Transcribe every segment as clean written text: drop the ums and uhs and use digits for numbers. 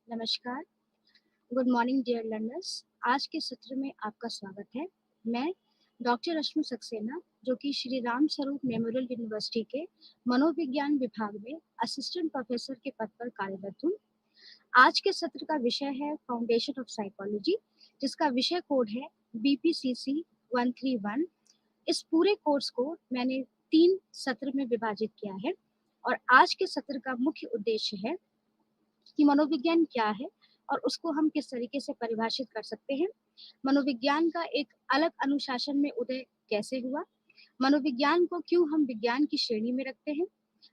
नमस्कार, good morning dear learners. आज के सत्र में आपका स्वागत है। मैं डॉक्टर रश्मि सक्सेना, जो कि श्री राम स्वरूप मेमोरियल यूनिवर्सिटी के मनोविज्ञान विभाग में असिस्टेंट प्रोफेसर के पद पर कार्यरत हूँ। आज के सत्र का विषय है फाउंडेशन ऑफ साइकोलॉजी, जिसका विषय कोड है BPCC 131। इस पूरे कोर्स को मैंने 3 सत्र में विभाजित किया है और आज के सत्र का मुख्य उद्देश्य है कि मनोविज्ञान क्या है और उसको हम किस तरीके से परिभाषित कर सकते हैं। मनोविज्ञान का एक अलग अनुशासन में उदय कैसे हुआ, मनोविज्ञान को क्यों हम विज्ञान की श्रेणी में रखते हैं,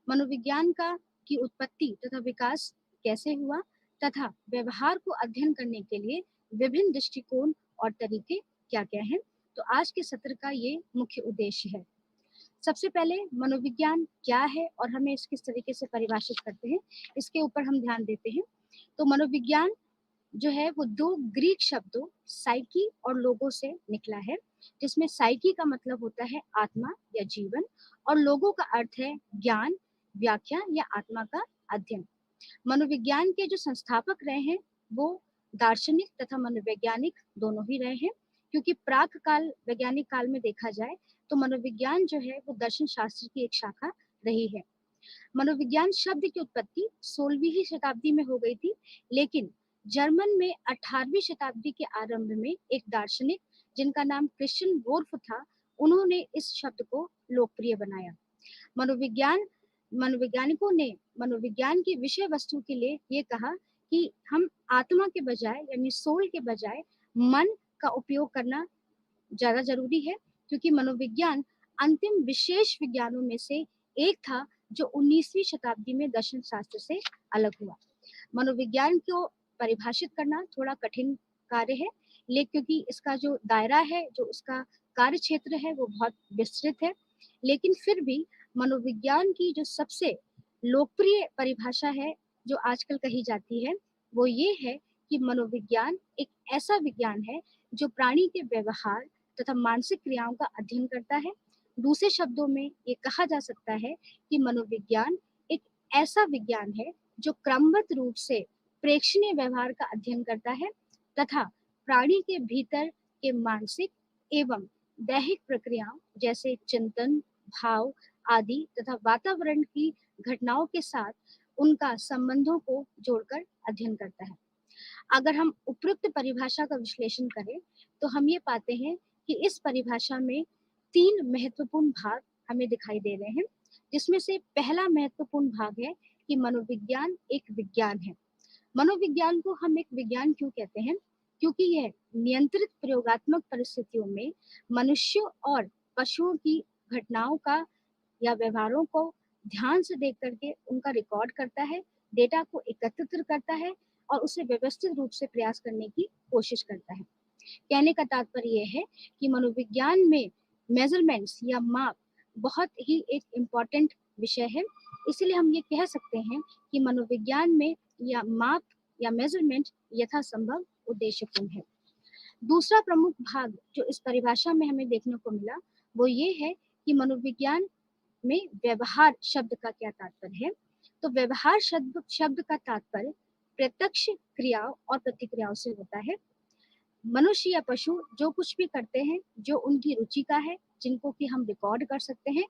मनोविज्ञान का की उत्पत्ति तथा विकास कैसे हुआ तथा व्यवहार को अध्ययन करने के लिए विभिन्न दृष्टिकोण और तरीके क्या-क्या हैं। तो आज के सत्र का ये मुख्य उद्देश्य है। सबसे पहले मनोविज्ञान क्या है और हमें इस किस तरीके से परिभाषित करते हैं, इसके ऊपर हम ध्यान देते हैं। तो मनोविज्ञान जो है वो 2 ग्रीक शब्दों साइकी और लोगो से निकला है, जिसमें साइकी का मतलब होता है आत्मा या जीवन और लोगो का अर्थ है ज्ञान, व्याख्या या आत्मा का अध्ययन। मनोविज्ञान के जो संस्थापक रहे हैं वो दार्शनिक तथा मनोवैज्ञानिक दोनों ही रहे हैं, क्योंकि प्राक काल वैज्ञानिक काल में देखा जाए तो मनोविज्ञान जो है वो दर्शन शास्त्र की एक शाखा रही है। मनोविज्ञान शब्द की उत्पत्ति 16वीं ही शताब्दी में हो गई थी, लेकिन जर्मन में 18वीं शताब्दी के आरंभ में एक दार्शनिक जिनका नाम क्रिश्चियन वोल्फ था, उन्होंने इस शब्द को लोकप्रिय बनाया। मनोविज्ञान मनोवैज्ञानिकों ने मनोविज्ञान की विषय वस्तु के लिए ये कहा कि हम आत्मा के बजाय यानी सोल के बजाय मन का उपयोग करना ज़्यादा ज़रूरी है, क्योंकि मनोविज्ञान अंतिम विशेष विज्ञानों में से एक था जो 19वीं शताब्दी में दर्शन शास्त्र से अलग हुआ। मनोविज्ञान को परिभाषित करना थोड़ा कठिन कार्य है, क्योंकि इसका जो दायरा है, जो उसका कार्य क्षेत्र है वो बहुत विस्तृत है। लेकिन फिर भी मनोविज्ञान की जो सबसे लोकप्रिय परिभाषा है, जो आजकल कही जाती है, वो ये है कि मनोविज्ञान एक ऐसा विज्ञान है जो प्राणी के व्यवहार तथा मानसिक क्रियाओं का अध्ययन करता है। दूसरे शब्दों में ये कहा जा सकता है कि मनोविज्ञान एक ऐसा विज्ञान है जो क्रमबद्ध रूप से प्रेक्षणीय व्यवहार का अध्ययन करता है तथा प्राणी के भीतर के मानसिक एवं दैहिक प्रक्रियाओं जैसे चिंतन, भाव आदि तथा वातावरण की घटनाओं के साथ उनका संबंधों को जोड़कर अध्ययन करता है। अगर हम उपरोक्त परिभाषा का विश्लेषण करें तो हम ये पाते हैं कि इस परिभाषा में 3 महत्वपूर्ण भाग हमें दिखाई दे रहे हैं, जिसमें से पहला महत्वपूर्ण भाग है कि मनोविज्ञान एक विज्ञान है। मनोविज्ञान को हम एक विज्ञान क्यों कहते हैं? क्योंकि यह नियंत्रित प्रयोगात्मक परिस्थितियों में मनुष्यों और पशुओं की घटनाओं का या व्यवहारों को ध्यान से देख करके उनका रिकॉर्ड करता है, डेटा को एकत्रित करता है और उसे व्यवस्थित रूप से प्रयास करने की कोशिश करता है। कहने का तात्पर्य यह है कि मनोविज्ञान में मेजरमेंट्स या माप बहुत ही एक इम्पॉर्टेंट विषय है। इसलिए हम ये कह सकते हैं कि मनोविज्ञान में या माप या मेजरमेंट यथासंभव उद्देश्यपूर्ण है। दूसरा प्रमुख भाग जो इस परिभाषा में हमें देखने को मिला वो ये है कि मनोविज्ञान में व्यवहार शब्द का क्या तात्पर्य है। तो व्यवहार शब्द शब्द का तात्पर्य प्रत्यक्ष क्रियाओं और प्रतिक्रियाओं से होता है। मनुष्य या पशु जो कुछ भी करते हैं, जो उनकी रुचि का है, जिनको कि हम रिकॉर्ड कर सकते हैं,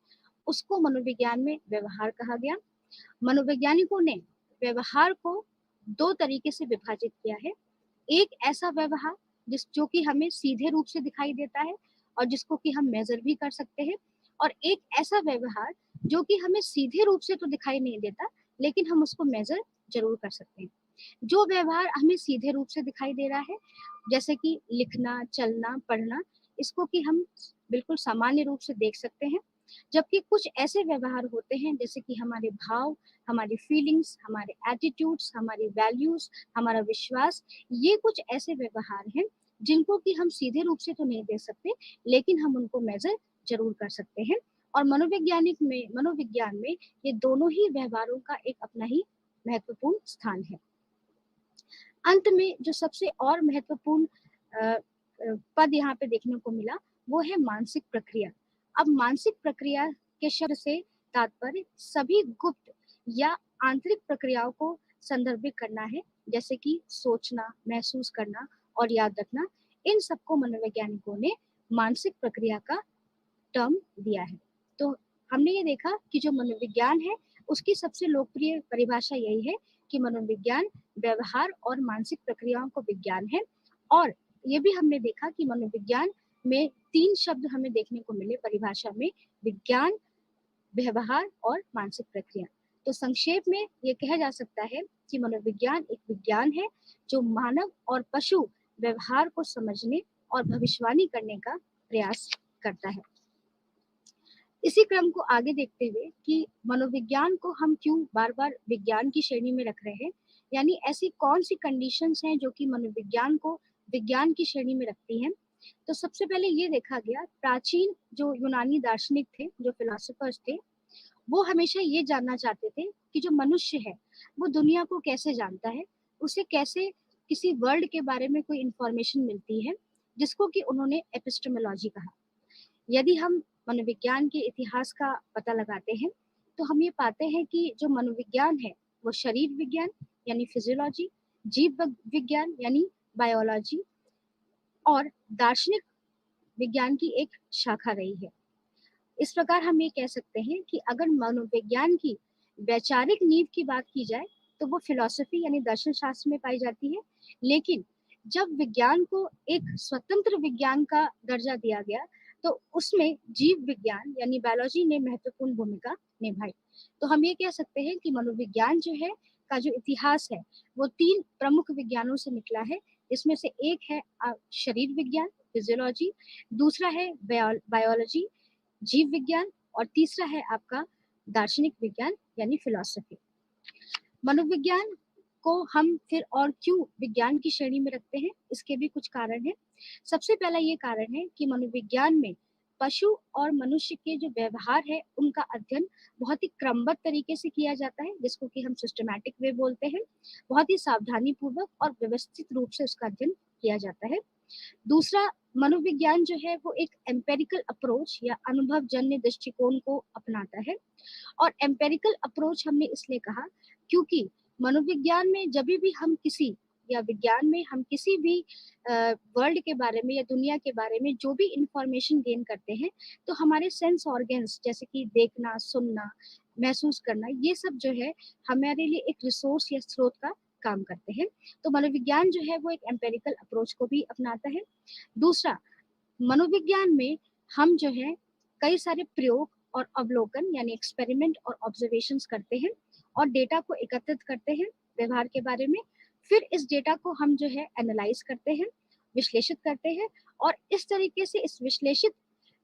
उसको मनोविज्ञान में व्यवहार कहा गया। मनोवैज्ञानिकों ने व्यवहार को 2 तरीके से विभाजित किया है। एक ऐसा व्यवहार जो कि हमें सीधे रूप से दिखाई देता है और जिसको कि हम मेजर भी कर सकते हैं, और एक ऐसा व्यवहार जो कि हमें सीधे रूप से तो दिखाई नहीं देता, लेकिन हम उसको मेजर जरूर कर सकते हैं। जो व्यवहार हमें सीधे रूप से दिखाई दे रहा है, जैसे कि लिखना, चलना, पढ़ना, इसको कि हम बिल्कुल सामान्य रूप से देख सकते हैं। जबकि कुछ ऐसे व्यवहार होते हैं जैसे कि हमारे भाव, हमारी फीलिंग्स, हमारे एटीट्यूड्स, हमारी वैल्यूज, हमारा विश्वास, ये कुछ ऐसे व्यवहार हैं जिनको कि हम सीधे रूप से तो नहीं देख सकते, लेकिन हम उनको मेजर जरूर कर सकते हैं। और मनोविज्ञान में ये दोनों ही व्यवहारों का एक अपना ही महत्वपूर्ण स्थान है। अंत में जो सबसे और महत्वपूर्ण पद यहाँ पे देखने को मिला वो है मानसिक प्रक्रिया। अब मानसिक प्रक्रिया के शब्द से तात्पर्य सभी गुप्त या आंतरिक प्रक्रियाओं को संदर्भित करना है, जैसे कि सोचना, महसूस करना और याद रखना, इन सबको मनोवैज्ञानिकों ने मानसिक प्रक्रिया का टर्म दिया है। तो हमने ये देखा कि जो मनोविज्ञान है, उसकी सबसे लोकप्रिय परिभाषा यही है कि मनोविज्ञान व्यवहार और मानसिक प्रक्रियाओं को विज्ञान है। और ये भी हमने देखा कि मनोविज्ञान में 3 शब्द हमें देखने को मिले परिभाषा में, विज्ञान, व्यवहार और मानसिक प्रक्रिया। तो संक्षेप में ये कहा जा सकता है कि मनोविज्ञान एक विज्ञान है जो मानव और पशु व्यवहार को समझने और भविष्यवाणी करने का प्रयास करता है। इसी क्रम को आगे देखते हुए कि मनोविज्ञान को हम क्यों बार-बार विज्ञान की श्रेणी में रख रहे हैं, यानी ऐसी कौन सी कंडीशंस हैं जो कि मनोविज्ञान को विज्ञान की श्रेणी में रखती हैं। तो सबसे पहले ये देखा गया, प्राचीन जो यूनानी दार्शनिक थे, जो फिलोसोफर्स थे, वो हमेशा ये जानना चाहते थे कि जो मनुष्य है, वो दुनिया को कैसे जानता है, उसे कैसे किसी वर्ल्ड के बारे में कोई इंफॉर्मेशन मिलती है, जिसको कि उन्होंने एपिस्टेमोलॉजी कहा। यदि हम मनोविज्ञान के इतिहास का पता लगाते हैं, तो हम ये पाते हैं कि जो मनोविज्ञान है, वो शरीर विज्ञान यानी फिजियोलॉजी, जीव विज्ञान यानी बायोलॉजी और दार्शनिक विज्ञान की एक शाखा रही है। इस प्रकार हम ये कह सकते हैं कि अगर मनोविज्ञान की वैचारिक नींव की बात की जाए, तो वो फिलॉसफी यानी दर्शन शास्त्र में पाई जाती है। लेकिन जब विज्ञान को एक स्वतंत्र विज्ञान का दर्जा दिया गया, तो उसमें जीव विज्ञान यानी बायोलॉजी ने महत्वपूर्ण भूमिका निभाई। तो हम ये कह सकते हैं कि मनोविज्ञान जो है का जो इतिहास है, वो 3 प्रमुख विज्ञानों से निकला है। इसमें से एक है शरीर विज्ञान, फिजियोलॉजी, दूसरा है बायोलॉजी, जीव विज्ञान और तीसरा है आपका दार्शनिक विज्ञान यानी फिलॉसफी। मनोविज्ञान को हम फिर और क्यों विज्ञान की श्रेणी में रखते हैं, इसके भी कुछ कारण हैं। सबसे पहला ये कारण है कि मनोविज्ञान में पशु और मनुष्य के जो व्यवहार है, उनका अध्ययन बहुत ही क्रमबद्ध तरीके से किया जाता है, जिसको कि हम सिस्टमैटिक वे बोलते हैं। बहुत ही सावधानी पूर्वक और व्यवस्थित रूप से उसका अध्ययन किया जाता है। दूसरा, मनोविज्ञान जो है वो एक एम्पेरिकल अप्रोच या अनुभवजन्य दृष्टिकोण को अपनाता है। और एम्पेरिकल अप्रोच हमने इसलिए कहा क्योंकि मनोविज्ञान में जब भी हम किसी या विज्ञान में हम किसी भी वर्ल्ड के बारे में या दुनिया के बारे में जो भी इंफॉर्मेशन गेन करते हैं, तो हमारे सेंस ऑर्गन्स जैसे कि देखना, सुनना, महसूस करना, ये सब जो है हमारे लिए एक रिसोर्स या स्रोत का काम करते हैं। तो मनोविज्ञान जो है वो एक एम्पेरिकल अप्रोच को भी अपनाता है। दूसरा, मनोविज्ञान में हम जो है कई सारे प्रयोग और अवलोकन यानी एक्सपेरिमेंट और ऑब्जर्वेशंस करते हैं और डेटा को एकत्रित करते हैं व्यवहार के बारे में। फिर इस डेटा को हम जो है एनालाइज करते हैं, विश्लेषित करते हैं और इस तरीके से इस विश्लेषित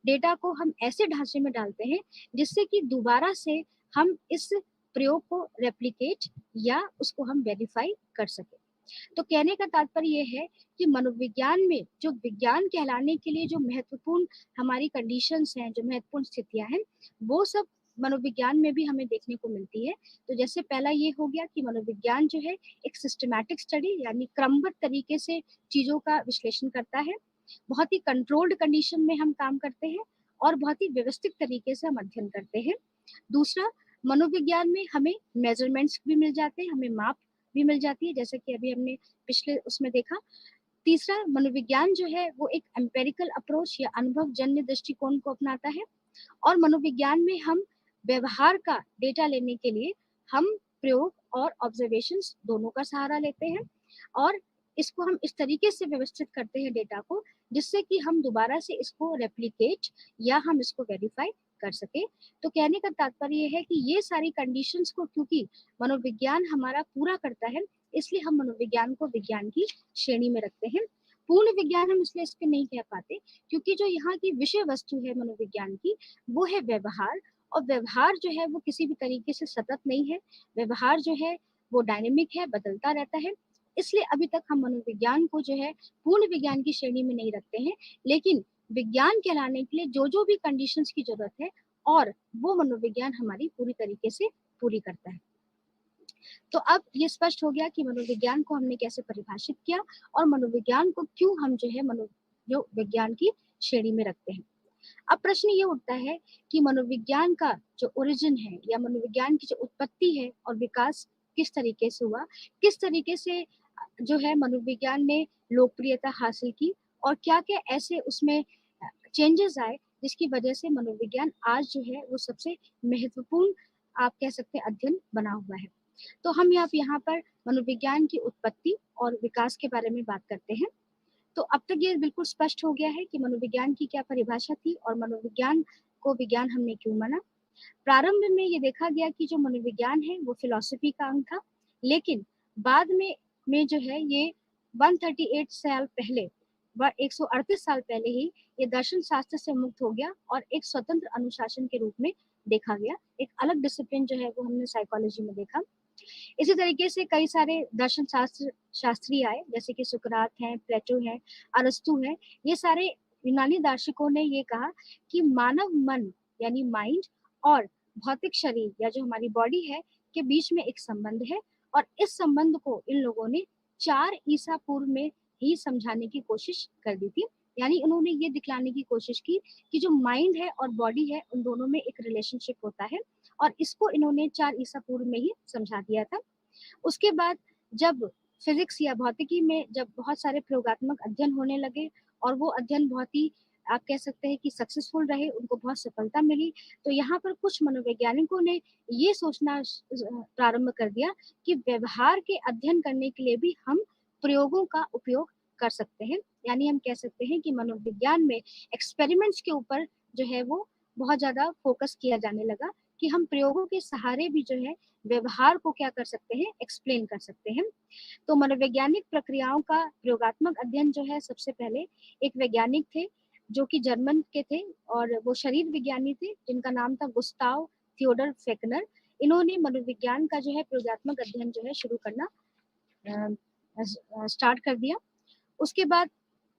डेटा को हम ऐसे ढांचे में डालते हैं जिससे कि दोबारा से हम इस प्रयोग को रेप्लिकेट या उसको हम वेरीफाई कर सकें। तो कहने का तात्पर्य ये है कि मनोविज्ञान में जो विज्ञान कहलाने के लिए जो महत्वपूर्ण हमारी कंडीशंस हैं, जो महत्वपूर्ण स्थितियां हैं, वो सब मनोविज्ञान में भी हमें देखने को मिलती है। तो जैसे पहला ये हो गया कि मनोविज्ञान जो है एक सिस्टमैटिक स्टडी यानी क्रमबद्ध तरीके से चीज़ों का विश्लेषण करता है। बहुत ही कंट्रोल्ड कंडीशन में हम काम करते हैं और बहुत ही व्यवस्थित तरीके से हम अध्ययन करते हैं। दूसरा, मनोविज्ञान में हमें मेजरमेंट्स भी मिल जाते हैं, हमें माप भी मिल जाती है, जैसे कि अभी हमने पिछले उसमें देखा। तीसरा, मनोविज्ञान जो है वो एक एम्पेरिकल अप्रोच या अनुभवजन्य दृष्टिकोण को अपनाता है और मनोविज्ञान में हम व्यवहार का डेटा लेने के लिए हम प्रयोग और ऑब्जर्वेशंस दोनों का सहारा लेते हैं और इसको हम इस तरीके से व्यवस्थित करते हैं डेटा को, जिससे कि हम दोबारा से इसको रेप्लिकेट या हम इसको वेरीफाई कर सके। तो कहने का तात्पर्य ये है कि ये सारी कंडीशंस को क्योंकि मनोविज्ञान हमारा पूरा करता है, इसलिए हम मनोविज्ञान को विज्ञान की श्रेणी में रखते हैं। पूर्ण विज्ञान हम इसलिए इसके नहीं कह पाते क्योंकि जो यहाँ की विषय वस्तु है मनोविज्ञान की, वो है व्यवहार। और व्यवहार जो है वो किसी भी तरीके से सतत नहीं है। व्यवहार जो है वो डायनेमिक है, बदलता रहता है। इसलिए अभी तक हम मनोविज्ञान को जो है पूर्ण विज्ञान की श्रेणी में नहीं रखते हैं। लेकिन विज्ञान कहलाने के लिए जो भी कंडीशंस की जरूरत है और वो मनोविज्ञान हमारी पूरी तरीके से पूरी करता है। तो अब ये स्पष्ट हो गया कि मनोविज्ञान को हमने कैसे परिभाषित किया और मनोविज्ञान को क्यों हम जो है जो विज्ञान की श्रेणी में रखते हैं। अब प्रश्न ये उठता है कि मनोविज्ञान का जो ओरिजिन है या मनोविज्ञान की जो उत्पत्ति है और विकास किस तरीके से हुआ, किस तरीके से जो है मनोविज्ञान ने लोकप्रियता हासिल की और क्या-क्या ऐसे उसमें चेंजेस आए जिसकी वजह से मनोविज्ञान आज जो है वो सबसे महत्वपूर्ण आप कह सकते हैं अध्ययन बना हुआ है। तो हम यहाँ पर मनोविज्ञान की उत्पत्ति और विकास के बारे में बात करते हैं। तो अब तक ये बिल्कुल स्पष्ट हो गया है कि मनोविज्ञान की क्या परिभाषा थी और मनोविज्ञान को विज्ञान हमने क्यों माना। प्रारंभ में ये देखा गया कि जो मनोविज्ञान है वो फिलॉसफी का अंग था, लेकिन बाद में जो है ये 138 साल पहले 138 साल पहले ही ये दर्शन शास्त्र से मुक्त हो गया और एक स्वतंत्र अनुशासन के रूप में देखा गया। एक अलग डिसिप्लिन जो है वो हमने साइकोलॉजी में देखा। इसी तरीके से कई सारे दर्शन शास्त्री आए, जैसे कि सुकरात हैं, प्लेटो हैं, अरस्तु हैं। ये सारे यूनानी दार्शनिकों ने ये कहा कि मानव मन यानी माइंड और भौतिक शरीर या जो हमारी बॉडी है के बीच में एक संबंध है और इस संबंध को इन लोगों ने 4 ईसा पूर्व में ही समझाने की कोशिश कर दी थी। यानी उन्होंने ये दिखलाने की कोशिश की कि जो माइंड है और बॉडी है उन दोनों में एक रिलेशनशिप होता है और इसको इन्होंने 4 ईसा पूर्व में ही समझा दिया था। उसके बाद जब फिजिक्स या भौतिकी में जब बहुत सारे प्रयोगात्मक अध्ययन होने लगे और वो अध्ययन बहुत ही आप कह सकते हैं कि सक्सेसफुल रहे, उनको बहुत सफलता मिली, तो यहाँ पर कुछ मनोवैज्ञानिकों ने ये सोचना प्रारंभ कर दिया कि व्यवहार के अध्ययन करने के लिए भी हम प्रयोगों का उपयोग कर सकते हैं। यानी हम कह सकते हैं कि मनोविज्ञान में एक्सपेरिमेंट्स के ऊपर जो है वो बहुत ज़्यादा फोकस किया जाने लगा कि हम प्रयोगों के सहारे भी जो है व्यवहार को क्या कर सकते हैं, एक्सप्लेन कर सकते हैं। तो मनोवैज्ञानिक प्रक्रियाओं का प्रयोगात्मक अध्ययन जो है सबसे पहले एक वैज्ञानिक थे जो कि जर्मन के थे और वो शरीर विज्ञानी थे जिनका नाम था गुस्ताव थियोडर फेकनर। इन्होंने मनोविज्ञान का जो है प्रयोगात्मक अध्ययन जो है शुरू करना स्टार्ट कर दिया। उसके बाद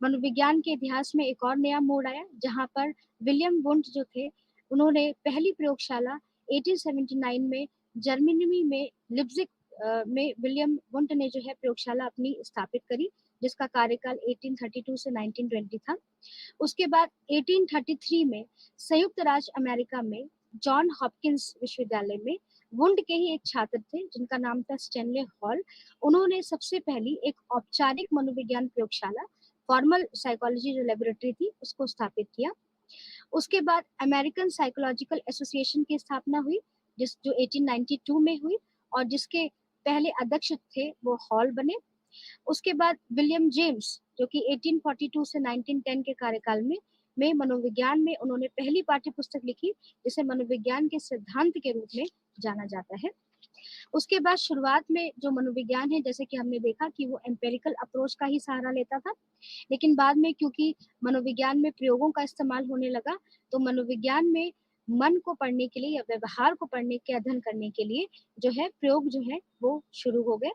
मनोविज्ञान के इतिहास में एक और नया मोड़ आया जहाँ पर विलियम वुंट जो थे उन्होंने पहली प्रयोगशाला 1879 में जर्मनी में लिप्जिग में विलियम वुंट ने जो है प्रयोगशाला अपनी स्थापित करी जिसका कार्यकाल 1832 से 1920 था। उसके बाद 1833 में संयुक्त राज्य अमेरिका में जॉन हॉपकिंस विश्वविद्यालय में वुंड के ही एक छात्र थे जिनका नाम था स्टैनले हॉल। उन्होंने सबसे पहली एक औपचारिक मनोविज्ञान प्रयोगशाला फॉर्मल साइकोलॉजी जो लेबोरेटरी थी उसको स्थापित किया। उसके बाद अमेरिकन साइकोलॉजिकल एसोसिएशन की स्थापना हुई जो 1892 में हुई और जिसके पहले अध्यक्ष थे वो हॉल बने। उसके बाद विलियम जेम्स जो कि 1842 से 1910 के कार्यकाल में मनोविज्ञान में उन्होंने पहली पाठ्य पुस्तक लिखी जिसे मनोविज्ञान के सिद्धांत के रूप में जाना जाता है। उसके बाद शुरुआत में जो मनोविज्ञान है जैसे कि हमने देखा कि वो एम्पेरिकल अप्रोच का ही सहारा लेता था, लेकिन बाद में क्योंकि मनोविज्ञान में प्रयोगों का इस्तेमाल होने लगा तो मनोविज्ञान में मन को पढ़ने के लिए या व्यवहार को पढ़ने के अध्ययन करने के लिए जो है प्रयोग जो है वो शुरू हो गए।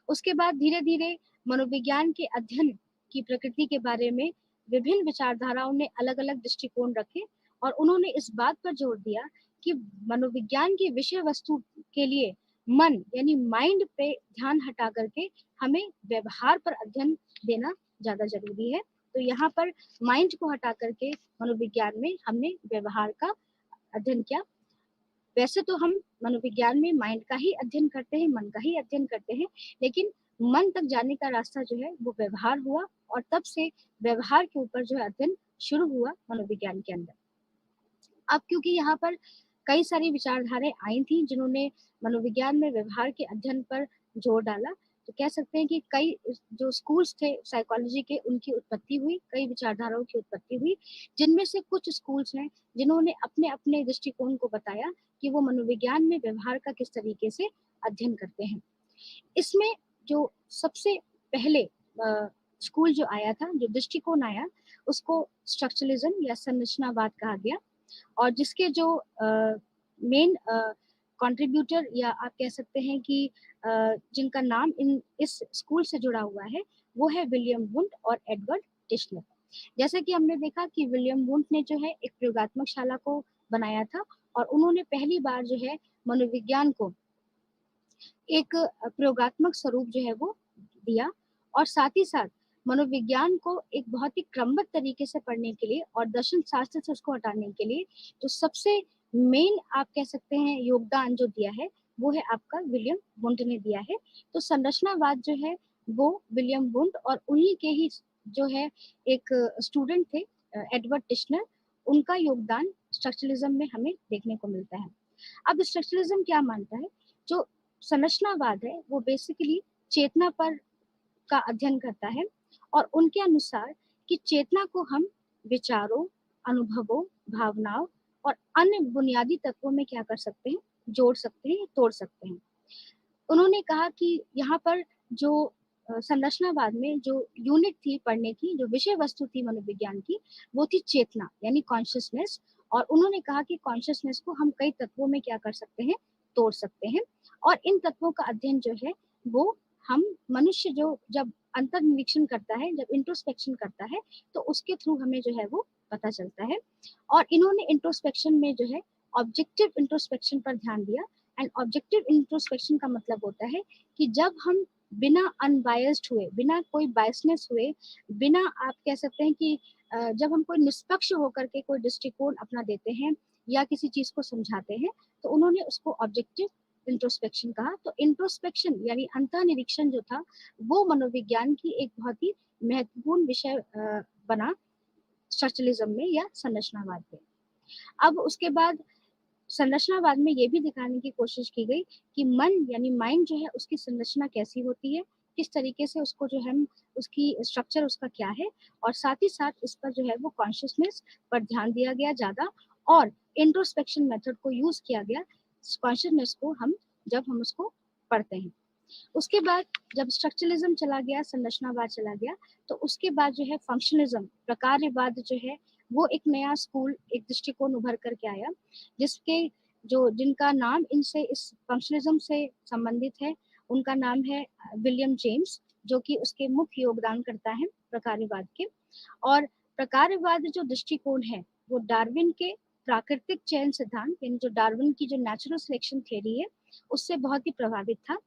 उसके बाद धीरे-धीरे मनोविज्ञान के अध्ययन की प्रकृति के बारे में विभिन्न विचारधाराओं ने अलग-अलग दृष्टिकोण रखे और उन्होंने इस बात पर जोर दिया कि मनोविज्ञान की विषय वस्तु के लिए मन यानी माइंड पे ध्यान हटा करके हमें व्यवहार पर अध्ययन देना ज़्यादा ज़रूरी है। तो यहाँ पर माइंड को हटा करके मनोविज्ञान में हमने व्यवहार का अध्ययन किया। वैसे तो हम मनोविज्ञान में माइंड का ही अध्ययन करते हैं, मन का ही अध्ययन करते हैं, लेकिन मन तक जाने का रास्ता जो है वो व्यवहार हुआ और तब से व्यवहार के ऊपर जो है अध्ययन शुरू हुआ मनोविज्ञान के अंदर। अब क्योंकि यहाँ पर कई सारी विचारधाराएं आई थी जिन्होंने मनोविज्ञान में व्यवहार के अध्ययन पर जोर डाला, तो कह सकते हैं कि कई जो स्कूल्स थे साइकोलॉजी के उनकी उत्पत्ति हुई, कई विचारधाराओं की उत्पत्ति हुई, जिनमें से कुछ स्कूल्स हैं जिन्होंने अपने-अपने दृष्टिकोण को बताया कि वो मनोविज्ञान में व्यवहार का किस तरीके से अध्ययन करते हैं। इसमें जो सबसे पहले स्कूल जो आया था, जो दृष्टिकोण आया, उसको स्ट्रक्चरलिज्म या संरचनावाद कहा गया और जिसके जो मेन कंट्रीब्यूटर या आप कह सकते हैं कि जिनका नाम इस स्कूल से जुड़ा हुआ है, वो है विलियम वुंट और एडवर्ड टिश्नर। जैसा कि हमने देखा कि विलियम वुंट ने जो है एक प्रयोगात्मक शाला को बनाया था और उन्होंने पहली बार जो है मनोविज्ञान को एक प्रयोगात्मक स्वरूप जो है वो दिया और साथ ही साथ मनोविज्ञान को एक बहुत ही क्रमबद्ध तरीके से पढ़ने के लिए और दर्शन शास्त्र से उसको हटाने के लिए जो सबसे मेन आप कह सकते हैं योगदान जो दिया है वो है आपका विलियम वुंट ने दिया है। तो संरचनावाद जो है वो विलियम वुंड और उन्हीं के ही जो है एक स्टूडेंट थे एडवर्ड टिश्नर, उनका योगदान स्ट्रक्चरलिज्म में हमें देखने को मिलता है। अब स्ट्रक्चरलिज्म क्या मानता है? जो संरचनावाद है वो बेसिकली चेतना पर का अध्ययन करता है और उनके अनुसार कि चेतना को हम विचारों, अनुभवों, भावनाओं और अन्य बुनियादी तत्वों में क्या कर सकते हैं, जोड़ सकते हैं, तोड़ सकते हैं। उन्होंने कहा कि यहाँ पर जो संरचनावाद में जो यूनिट थी पढ़ने की, जो विषय वस्तु थी मनोविज्ञान की, वो थी चेतना यानी कॉन्शियसनेस। और उन्होंने कहा कि कॉन्शियसनेस को हम कई तत्वों में क्या कर सकते हैं, तोड़ सकते हैं। और इन तत्वों का अध्ययन जो है वो हम मनुष्य जो जब अंतर्निरीक्षण करता है, जब इंट्रोस्पेक्शन करता है, तो उसके थ्रू हमें जो है वो पता चलता है। और इन्होंने इंट्रोस्पेक्शन में जो है ऑब्जेक्टिव इंट्रोस्पेक्शन पर ध्यान दिया। एंड ऑब्जेक्टिव इंट्रोस्पेक्शन का मतलब होता है कि जब हम बिना अनबायस्ड हुए, बिना कोई बायसनेस हुए, बिना आप कह सकते हैं कि जब हम कोई निष्पक्ष होकर के कोई दृष्टिकोण अपना देते हैं या किसी चीज को समझाते हैं, तो उन्होंने उसको ऑब्जेक्टिव इंट्रोस्पेक्शन कहा। तो इंट्रोस्पेक्शन यानी अंतःनिरीक्षण जो था वो मनोविज्ञान की एक बहुत ही महत्वपूर्ण विषय बना स्ट्रक्चरलिज्म में या संरचनावाद में। अब उसके बाद संरचनावाद में ये भी दिखाने की कोशिश की गई कि मन यानी माइंड जो है उसकी संरचना कैसी होती है, किस तरीके से उसको जो है उसकी स्ट्रक्चर उसका क्या है, और साथ ही साथ इस पर जो है वो कॉन्शियसनेस पर ध्यान दिया गया ज़्यादा, और इंट्रोस्पेक्शन मेथड को यूज़ किया गया कॉन्शियसनेस को हम जब हम उसको पढ़ते हैं। उसके बाद जब स्ट्रक्चरलिज्म चला गया, संरचनावाद चला गया, तो उसके बाद जो है फंक्शनलिज्म प्रकारवाद जो है वो एक नया स्कूल, एक दृष्टिकोण उभर करके आया, जिसके जो जिनका नाम इनसे इस फंक्शनलिज्म से संबंधित है, उनका नाम है विलियम जेम्स, जो कि उसके मुख्य योगदानकर्ता हैं प्रकारवाद के। और प्रकारवाद जो दृष्टिकोण है वो डार्विन के प्राकृतिक चयन सिद्धांत यानी जो डार्विन की जो नेचुरल सिलेक्शन थ्योरी है उससे बहुत ही प्रभावित था।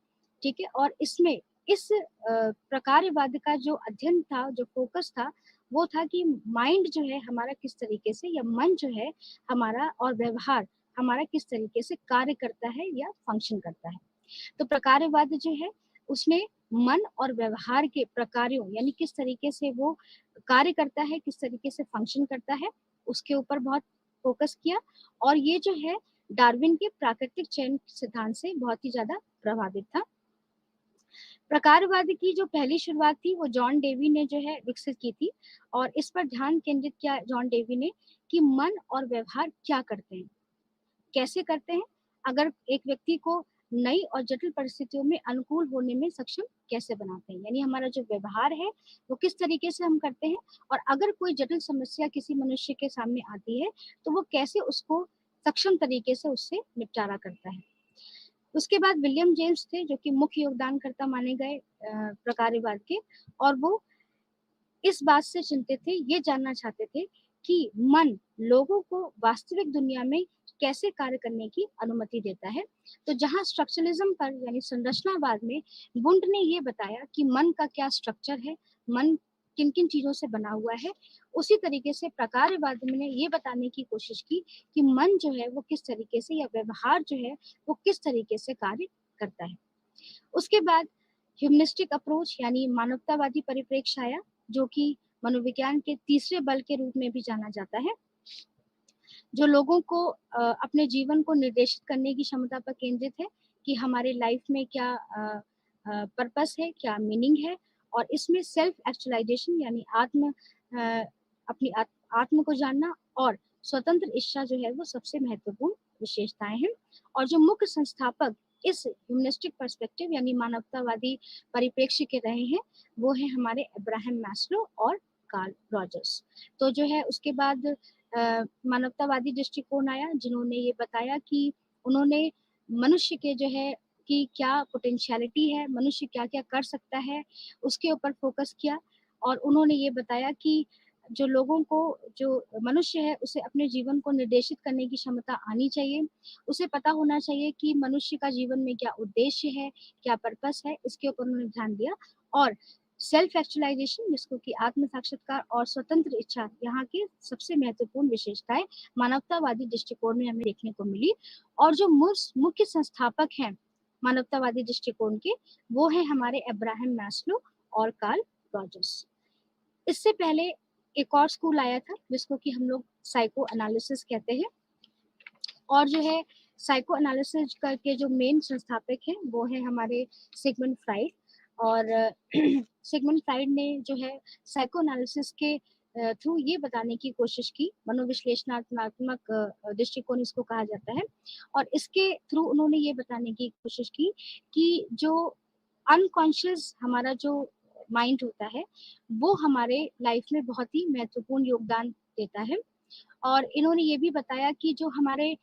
ठीक है, और इसमें इस प्रकारवाद का जो अध्ययन था, जो फोकस था, वो था कि माइंड जो है हमारा किस तरीके से, या मन जो है हमारा, और व्यवहार हमारा किस तरीके से कार्य करता है या फंक्शन करता है। तो प्रकारवाद जो है उसमें मन और व्यवहार के प्रकारों यानी किस तरीके से वो कार्य करता है, किस तरीके से फंक्शन करता है, उसके ऊपर बहुत फोकस किया। और ये जो है डार्विन के प्राकृतिक चयन सिद्धांत से बहुत ही ज्यादा प्रभावित था। प्रकारवाद की जो पहली शुरुआत थी वो जॉन डेवी ने जो है विकसित की थी, और इस पर ध्यान केंद्रित किया जॉन डेवी ने कि मन और व्यवहार क्या करते हैं, कैसे करते हैं, अगर एक व्यक्ति को नई और जटिल परिस्थितियों में अनुकूल होने में सक्षम कैसे बनाते हैं, यानी हमारा जो व्यवहार है वो किस तरीके से हम करते हैं, और अगर कोई जटिल समस्या किसी मनुष्य के सामने आती है तो वो कैसे उसको सक्षम तरीके से उससे निपटारा करता है। उसके बाद विलियम जेम्स थे जो कि मुख्य योगदानकर्ता माने गए प्रकारवाद के, और वो इस बात से चिंतित थे, ये जानना चाहते थे कि मन लोगों को वास्तविक दुनिया में कैसे कार्य करने की अनुमति देता है। तो जहाँ स्ट्रक्चरलिज्म पर यानी संरचनावाद में वुंड ने ये बताया कि मन का क्या स्ट्रक्चर है, मन किन किन चीजों से बना हुआ है, उसी तरीके से प्रकारवाद ने ये बताने की कोशिश की कि मन जो है वो किस तरीके से, या व्यवहार जो है वो किस तरीके से कार्य करता है। उसके बाद ह्यूमनिस्टिक अप्रोच यानी मानवतावादी परिप्रेक्ष्य आया, जो कि मनोविज्ञान के तीसरे बल के रूप में भी जाना जाता है, जो लोगों को अपने जीवन को निर्देशित करने की क्षमता पर केंद्रित है कि हमारे लाइफ में क्या पर्पस है, क्या मीनिंग है, और इसमें सेल्फ एक्चुअलाइजेशन यानी अपनी आत्म को जानना और स्वतंत्र इच्छा जो है वो सबसे महत्वपूर्ण विशेषताएं हैं। और जो मुख्य संस्थापक इस ह्यूमनिस्टिक पर्सपेक्टिव यानी मानवतावादी परिप्रेक्ष्य के रहे हैं वो है हमारे अब्राहम मैस्लो और कार्ल रॉजर्स। तो जो है उसके बाद मानवतावादी दृष्टिकोण आया, जिन्होंने ये बताया कि उन्होंने मनुष्य के जो है कि क्या पोटेंशियलिटी है, मनुष्य क्या क्या कर सकता है, उसके ऊपर फोकस किया। और उन्होंने ये बताया कि जो लोगों को, जो मनुष्य है उसे अपने जीवन को निर्देशित करने की क्षमता आनी चाहिए, उसे पता होना चाहिए कि मनुष्य का जीवन में क्या उद्देश्य है, क्या पर्पस है, इसके ऊपर उन्होंने ध्यान दिया। और सेल्फ एक्चुअलाइजेशन जिसको कि आत्म साक्षात्कार और स्वतंत्र इच्छा यहाँ की सबसे महत्वपूर्ण विशेषताएं मानवतावादी दृष्टिकोण में हमें देखने को मिली। और जो मुख्य संस्थापक हैं मानवतावादी दृष्टिकोण के, वो है हमारे अब्राहम मैस्लो और कार्ल रॉजर्स। इससे पहले एक और स्कूल आया था जिसको कि हम लोग साइको एनालिसिस कहते हैं, और जो है साइको एनालिसिस के जो मेन संस्थापक हैं वो है हमारे सिगमंड फ्राइड। और सिगमंड फ्राइड ने जो है साइको एनालिसिस के थ्रू ये बताने की कोशिश की, मनोविश्लेषणात्मक दृष्टिकोण इसको कहा जाता है, और इसके थ्रू उन्होंने ये बताने की कोशिश की कि जो अनकॉन्शियस हमारा जो माइंड होता है वो हमारे लाइफ में बहुत ही महत्वपूर्ण योगदान देता है। और इन्होंने ये भी बताया कि जो हमारे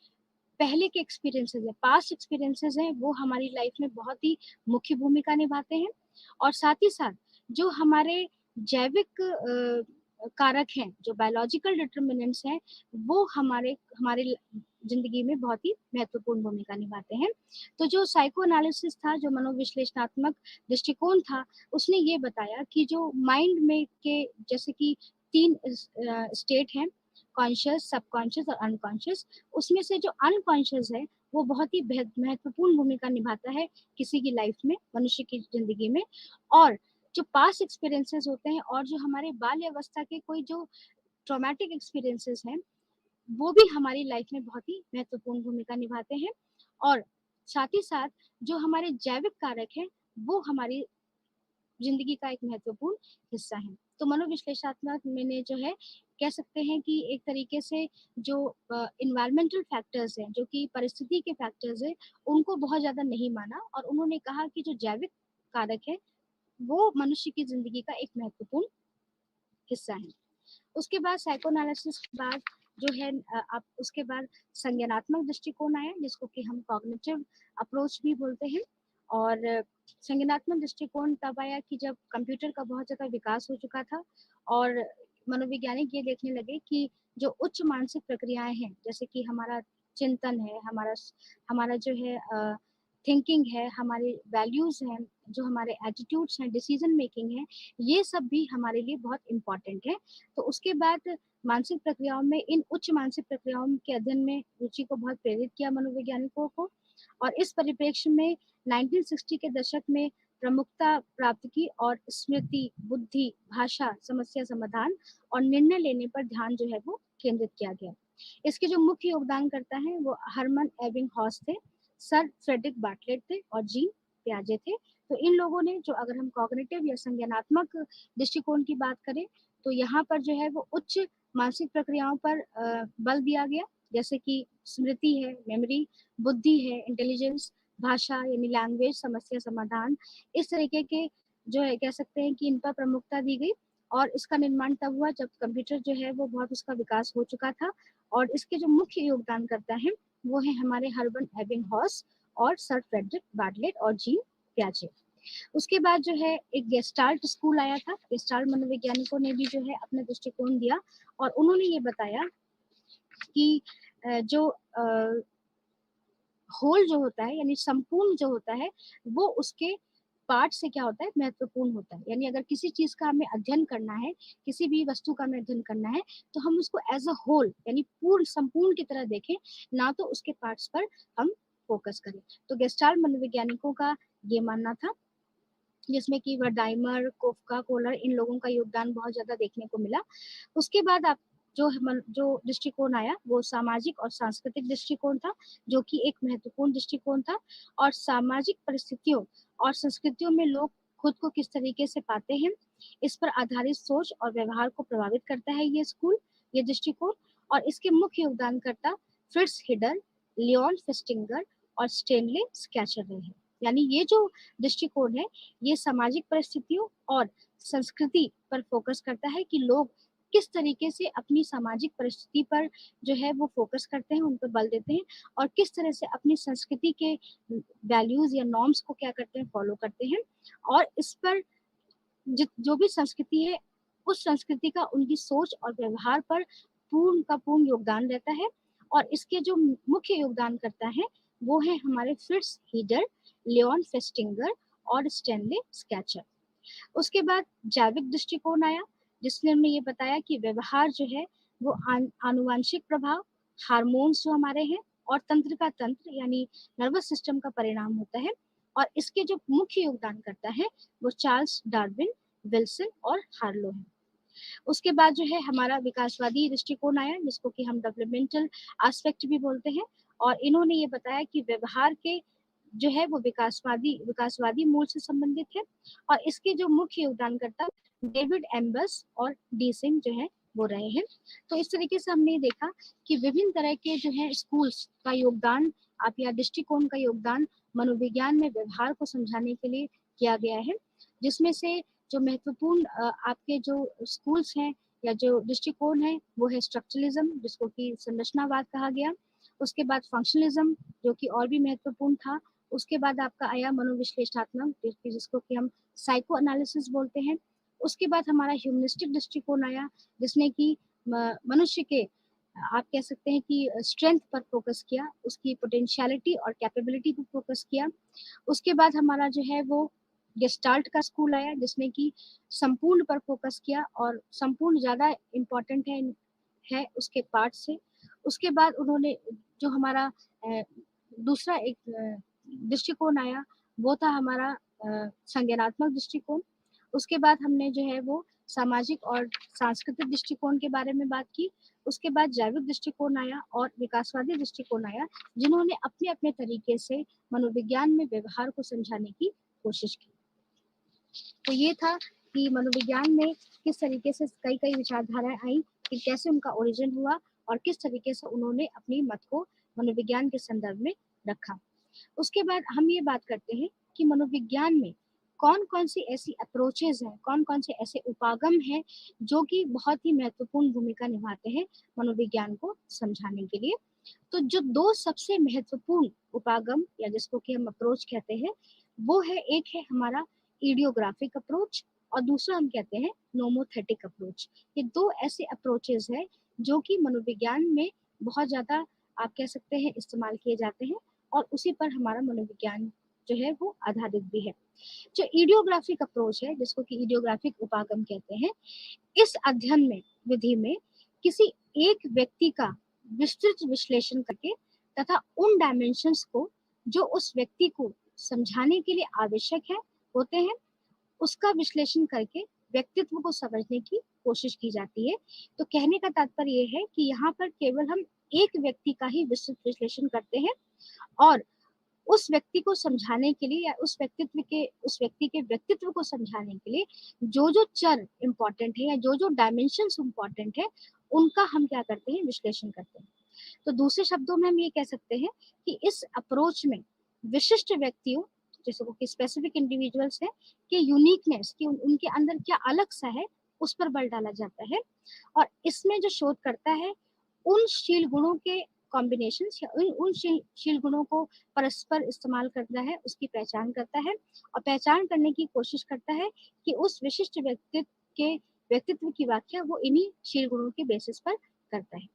पहले के एक्सपीरियंसेस है, पास्ट एक्सपीरियंसेस हैं, वो हमारी लाइफ में बहुत ही मुख्य भूमिका निभाते हैं। और साथ ही साथ जो हमारे जैविक कारक हैं, जो बायोलॉजिकल डिटर्मिनेंट्स हैं, वो हमारे हमारे जिंदगी में बहुत ही महत्वपूर्ण भूमिका निभाते हैं। तो जो साइको एनालिसिस था, जो मनोविश्लेषणात्मक दृष्टिकोण था, उसने ये बताया कि जो माइंड में के जैसे कि 3 स्टेट हैं, कॉन्शियस, सबकॉन्शियस और अनकॉन्शियस। उसमें से जो अनकॉन्शियस है वो बहुत ही महत्वपूर्ण भूमिका निभाता है किसी की लाइफ में, मनुष्य की जिंदगी में। और जो पास्ट एक्सपीरियंसेस होते हैं और जो हमारे बाल्य अवस्था के कोई जो ट्रॉमेटिक एक्सपीरियंसेस हैं, वो भी हमारी लाइफ में बहुत ही महत्वपूर्ण भूमिका निभाते हैं। और साथ ही साथ जो हमारे जैविक कारक हैं वो हमारी जिंदगी का एक महत्वपूर्ण हिस्सा है। तो मनोविश्लेषणात्मक मैंने जो है कह सकते हैं कि एक तरीके से जो इन्वायरमेंटल फैक्टर्स हैं, जो कि परिस्थिति के फैक्टर्स हैं, उनको बहुत ज़्यादा नहीं माना, और उन्होंने कहा कि जो जैविक कारक है वो मनुष्य की ज़िंदगी का एक महत्वपूर्ण हिस्सा है। उसके बाद साइकोएनालिसिस के बाद जो है आप उसके बाद संज्ञानात्मक दृष्टिकोण आया, जिसको कि हम कॉग्निटिव अप्रोच भी बोलते हैं। और संज्ञानात्मक दृष्टिकोण तब आया कि जब कंप्यूटर का बहुत ज़्यादा विकास हो चुका था, और मनोवैज्ञानिक ये देखने लगे कि जो उच्च मानसिक प्रक्रियाएं हैं, जैसे कि हमारा चिंतन है, हमारा हमारा जो है थिंकिंग है, हमारे वैल्यूज़ हैं, जो हमारे एटीट्यूड्स हैं, डिसीजन मेकिंग है, ये सब भी हमारे लिए बहुत इम्पोर्टेंट है। तो उसके बाद मानसिक प्रक्रियाओं में, इन उच्च मानसिक प्रक्रियाओं के अध्ययन में रुचि को बहुत प्रेरित किया मनोवैज्ञानिकों को। और इस परिप्रेक्ष्य में 1960 के दशक में प्रमुखता प्राप्त की, और स्मृति, बुद्धि, भाषा, समस्या समाधान और निर्णय लेने पर ध्यान जो है वो केंद्रित किया गया। इसके जो मुख्य योगदानकर्ता हैं वो हरमन एबिंगहॉस थे, सर फ्रेडरिक बार्टलेट थे और जीन पियाजे थे। तो इन लोगों ने, जो अगर हम कॉग्निटिव या संज्ञानात्मक दृष्टिकोण की बात करें, तो यहाँ पर जो है वो उच्च मानसिक प्रक्रियाओं पर बल दिया गया, जैसे कि स्मृति है, मेमोरी, बुद्धि है, इंटेलिजेंस, भाषा यानी लैंग्वेज, समस्या समाधान, इस तरीके के जो है कह सकते हैं कि इन पर प्रमुखता दी गई। और इसका निर्माण तब हुआ जब कंप्यूटर जो है वो बहुत उसका विकास हो चुका था। और इसके जो मुख्य योगदानकर्ता हैं वो है हमारे हर्बन एबिंगहॉस और सर फ्रेडरिक बार्टलेट और जीन पियाजे। उसके बाद जो है एक गेस्टाल्ट स्कूल आया था। गेस्टाल्ट मनोवैज्ञानिकों ने भी जो है अपना दृष्टिकोण दिया, और उन्होंने ये बताया कि जो होल जो होता है, यानी संपूर्ण जो होता है, वो उसके पार्ट से क्या होता है, महत्वपूर्ण होता है। यानी अगर किसी चीज का हमें अध्ययन करना है, किसी भी वस्तु का हमें अध्ययन करना है, तो हम उसको एज अ होल यानी पूर्ण संपूर्ण की तरह देखें, ना तो उसके पार्ट्स पर हम फोकस करें। तो गेस्टाल्ट मनोवैज्ञानिकों का ये मानना था, जिसमें कि वर्डाइमर, कोफका कोलर, इन लोगों का योगदान बहुत ज़्यादा देखने को मिला। उसके बाद आप जो दृष्टिकोण आया वो सामाजिक और सांस्कृतिक दृष्टिकोण था, जो कि एक महत्वपूर्ण दृष्टिकोण था। और सामाजिक परिस्थितियों और संस्कृतियों में लोग खुद को किस तरीके से पाते हैं, इस पर आधारित सोच और व्यवहार को प्रभावित करता है ये स्कूल, ये दृष्टिकोण। और इसके मुख्य योगदानकर्ता फ्रिट्ज हिडर, लियोन फेस्टिंगर और स्टेनले स्कैचर रहे हैं। यानी ये जो दृष्टिकोण है, ये सामाजिक परिस्थितियों और संस्कृति पर फोकस करता है कि लोग किस तरीके से अपनी सामाजिक परिस्थिति पर जो है वो फोकस करते हैं, उन पर बल देते हैं, और किस तरह से अपनी संस्कृति के वैल्यूज या नॉर्म्स को क्या करते हैं, फॉलो करते हैं। और इस पर जो भी संस्कृति है, उस संस्कृति का उनकी सोच और व्यवहार पर पूर्ण का पूर्ण योगदान रहता है। और इसके जो मुख्य योगदानकर्ता हैं वो है हमारे फ्रिट्ज हीडर, लियोन फेस्टिंगर और स्टेनले स्कैचर। उसके बाद जैविक दृष्टिकोण आया, जिसने हमें ये बताया कि व्यवहार जो है वो आनुवंशिक प्रभाव, हार्मोन्स जो हमारे हैं, और तंत्र का तंत्र यानी नर्वस सिस्टम का परिणाम होता है। और इसके जो मुख्य योगदानकर्ता है वो चार्ल्स डार्विन, विल्सन और हार्लो है। उसके बाद जो है हमारा विकासवादी दृष्टिकोण आया, जिसको कि हम डेवलपमेंटल एस्पेक्ट भी बोलते हैं, और इन्होंने ये बताया कि व्यवहार के जो है वो विकासवादी मूल से संबंधित है, और इसके जो मुख्य योगदानकर्ता डेविड एम्बस और डी सिंह जो है वो रहे हैं। तो इस तरीके से हमने देखा कि विभिन्न तरह के जो है स्कूल्स का योगदान, आप या दृष्टिकोण का योगदान मनोविज्ञान में व्यवहार को समझाने के लिए किया गया है, जिसमें से जो महत्वपूर्ण आपके जो स्कूल्स हैं या जो दृष्टिकोण है वो है स्ट्रक्चरलिज्म, जिसको कि संरचनावाद कहा गया। उसके बाद फंक्शनलिज्म, जो कि और भी महत्वपूर्ण था। उसके बाद आपका आया मनोविश्लेषणात्मक, जिसको कि हम साइको एनालिसिस बोलते हैं। उसके बाद हमारा ह्यूमनिस्टिक दृष्टिकोण आया, जिसने कि मनुष्य के आप कह सकते हैं कि स्ट्रेंथ पर फोकस किया, उसकी पोटेंशियलिटी और कैपेबिलिटी पर फोकस किया। उसके बाद हमारा जो है वो गेस्टाल्ट का स्कूल आया, जिसने कि संपूर्ण पर फोकस किया, और संपूर्ण ज़्यादा इम्पोर्टेंट है उसके पार्ट से। उसके बाद उन्होंने जो हमारा दूसरा एक दृष्टिकोण आया वो था हमारा संज्ञानात्मक दृष्टिकोण। उसके बाद हमने जो है वो सामाजिक और सांस्कृतिक दृष्टिकोण के बारे में बात की। उसके बाद जैविक दृष्टिकोण आया और विकासवादी दृष्टिकोण आया, जिन्होंने अपने अपने तरीके से मनोविज्ञान में व्यवहार को समझाने की कोशिश की। तो ये था कि मनोविज्ञान में किस तरीके से कई कई विचारधाराएं आई, कि कैसे उनका ओरिजिन हुआ और किस तरीके से उन्होंने अपनी मत को मनोविज्ञान के संदर्भ में रखा। उसके बाद हम ये बात करते हैं कि मनोविज्ञान में कौन कौन सी ऐसी अप्रोचेज हैं, कौन कौन से ऐसे उपागम हैं जो कि बहुत ही महत्वपूर्ण भूमिका निभाते हैं मनोविज्ञान को समझाने के लिए। तो जो दो सबसे महत्वपूर्ण उपागम या जिसको कि हम अप्रोच कहते हैं वो है, एक है हमारा इडियोग्राफिक अप्रोच और दूसरा हम कहते हैं नोमोथेटिक अप्रोच। ये दो ऐसे अप्रोचेस है जो कि मनोविज्ञान में बहुत ज़्यादा आप कह सकते हैं इस्तेमाल किए जाते हैं, और उसी पर हमारा मनोविज्ञान जो है वो आधारित भी है। जो इडियोग्राफिक अप्रोच है, जिसको कि इडियोग्राफिक उपागम कहते हैं, इस अध्ययन में विधि में किसी एक व्यक्ति का विस्तृत विश्लेषण करके तथा उन डायमेंशंस को जो उस व्यक्ति को समझाने के लिए आवश्यक है होते हैं, उसका विश्लेषण करके व्यक्तित्व को समझने की कोशिश की जाती है। तो कहने का तात्पर्य ये है कि यहाँ पर केवल हम एक व्यक्ति का ही विस्तृत विश्लेषण करते हैं, और उस व्यक्ति को समझाने के लिए या उस व्यक्ति के व्यक्तित्व को समझाने के लिए जो जो चर इम्पोर्टेंट है या जो जो डायमेंशंस इम्पोर्टेंट है उनका हम क्या करते हैं, विश्लेषण करते हैं। तो दूसरे शब्दों में हम ये कह सकते हैं कि इस अप्रोच में विशिष्ट व्यक्तियों, जैसे वो कि स्पेसिफिक इंडिविजुअल्स है, के यूनिकनेस कि उनके अंदर क्या अलग सा है उस पर बल डाला जाता है, और इसमें जो शोध करता है उन शील गुणों के कॉम्बिनेशन या उन शील गुणों को परस्पर इस्तेमाल करता है, उसकी पहचान करता है और पहचान करने की कोशिश करता है कि उस विशिष्ट व्यक्तित्व की व्याख्या वो इन्हीं शील गुणों के बेसिस पर करता है।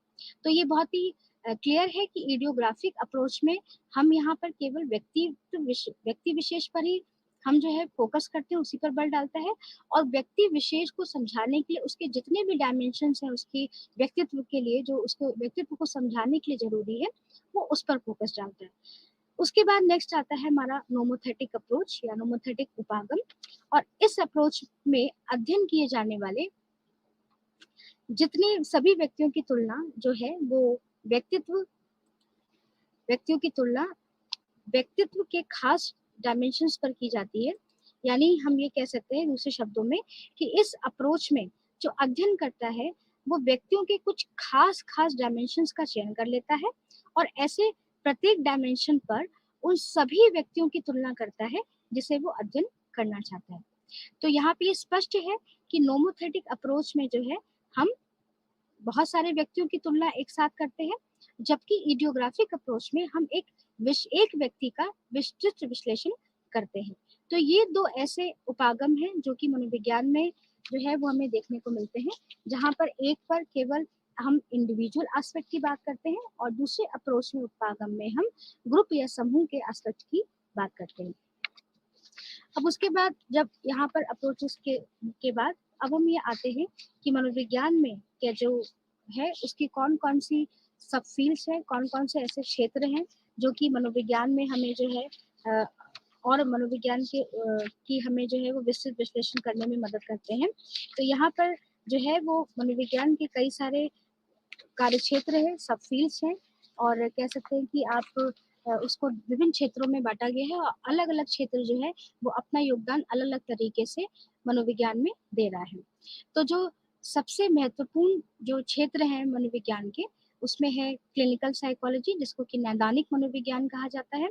तो ये बहुत ही क्लियर है कि इडियोग्राफिक अप्रोच में हम यहाँ पर केवल व्यक्ति विशेष पर ही हम जो है फोकस करते हैं, उसी पर बल डालता है, और व्यक्ति विशेष को समझाने के लिए उसके जितने भी डायमेंशंस हैं उसके व्यक्तित्व के लिए, जो उसको व्यक्तित्व को समझाने के लिए जरूरी है, वो उस पर फोकस डालता है। उसके बाद नेक्स्ट आता है हमारा नोमोथेटिक अप्रोच या नोमोथेटिक उपागम, और इस अप्रोच में अध्ययन किए जाने वाले जितने सभी व्यक्तियों की तुलना जो है वो व्यक्तियों की तुलना व्यक्तित्व के खास डायमेंशंस पर की जाती है। यानी हम ये कह सकते हैं दूसरे शब्दों में कि इस अप्रोच में जो अध्ययन करता है वो व्यक्तियों के कुछ खास डायमेंशंस का चयन कर लेता है, और ऐसे प्रत्येक डायमेंशन पर उन सभी व्यक्तियों की तुलना करता है जिसे वो अध्ययन करना चाहता है। तो यहाँ पे ये स्पष्ट है कि नोमोथेटिक अप्रोच में जो है हम बहुत सारे व्यक्तियों की तुलना एक साथ करते हैं, जबकि इडियोग्राफिक अप्रोच में हम एक व्यक्ति का विस्तृत विश्लेषण करते हैं। तो ये दो ऐसे उपागम हैं जो कि मनोविज्ञान में जो है वो हमें देखने को मिलते हैं, जहाँ पर एक पर केवल हम इंडिविजुअल एस्पेक्ट की बात करते हैं और दूसरे अप्रोच में उपागम में हम ग्रुप या समूह के एस्पेक्ट की बात करते हैं। अब उसके बाद जब यहाँ पर अप्रोचेस के बाद अब हम ये आते हैं कि मनोविज्ञान में क्या जो है उसकी कौन कौन सी सब फील्ड्स है, कौन कौन से ऐसे क्षेत्र हैं जो कि मनोविज्ञान में हमें जो है और मनोविज्ञान के की हमें जो है वो विस्तृत विश्लेषण करने में मदद करते हैं। तो यहाँ पर जो है वो मनोविज्ञान के कई सारे कार्यक्षेत्र है, सब फील्ड्स हैं और कह सकते हैं कि आप उसको विभिन्न क्षेत्रों में बाँटा गया है और अलग-अलग क्षेत्र जो है वो अपना योगदान अलग-अलग तरीके से मनोविज्ञान में दे रहा है। तो जो सबसे महत्वपूर्ण जो क्षेत्र हैं मनोविज्ञान के, उसमें है क्लिनिकल साइकोलॉजी जिसको कि नैदानिक मनोविज्ञान कहा जाता है,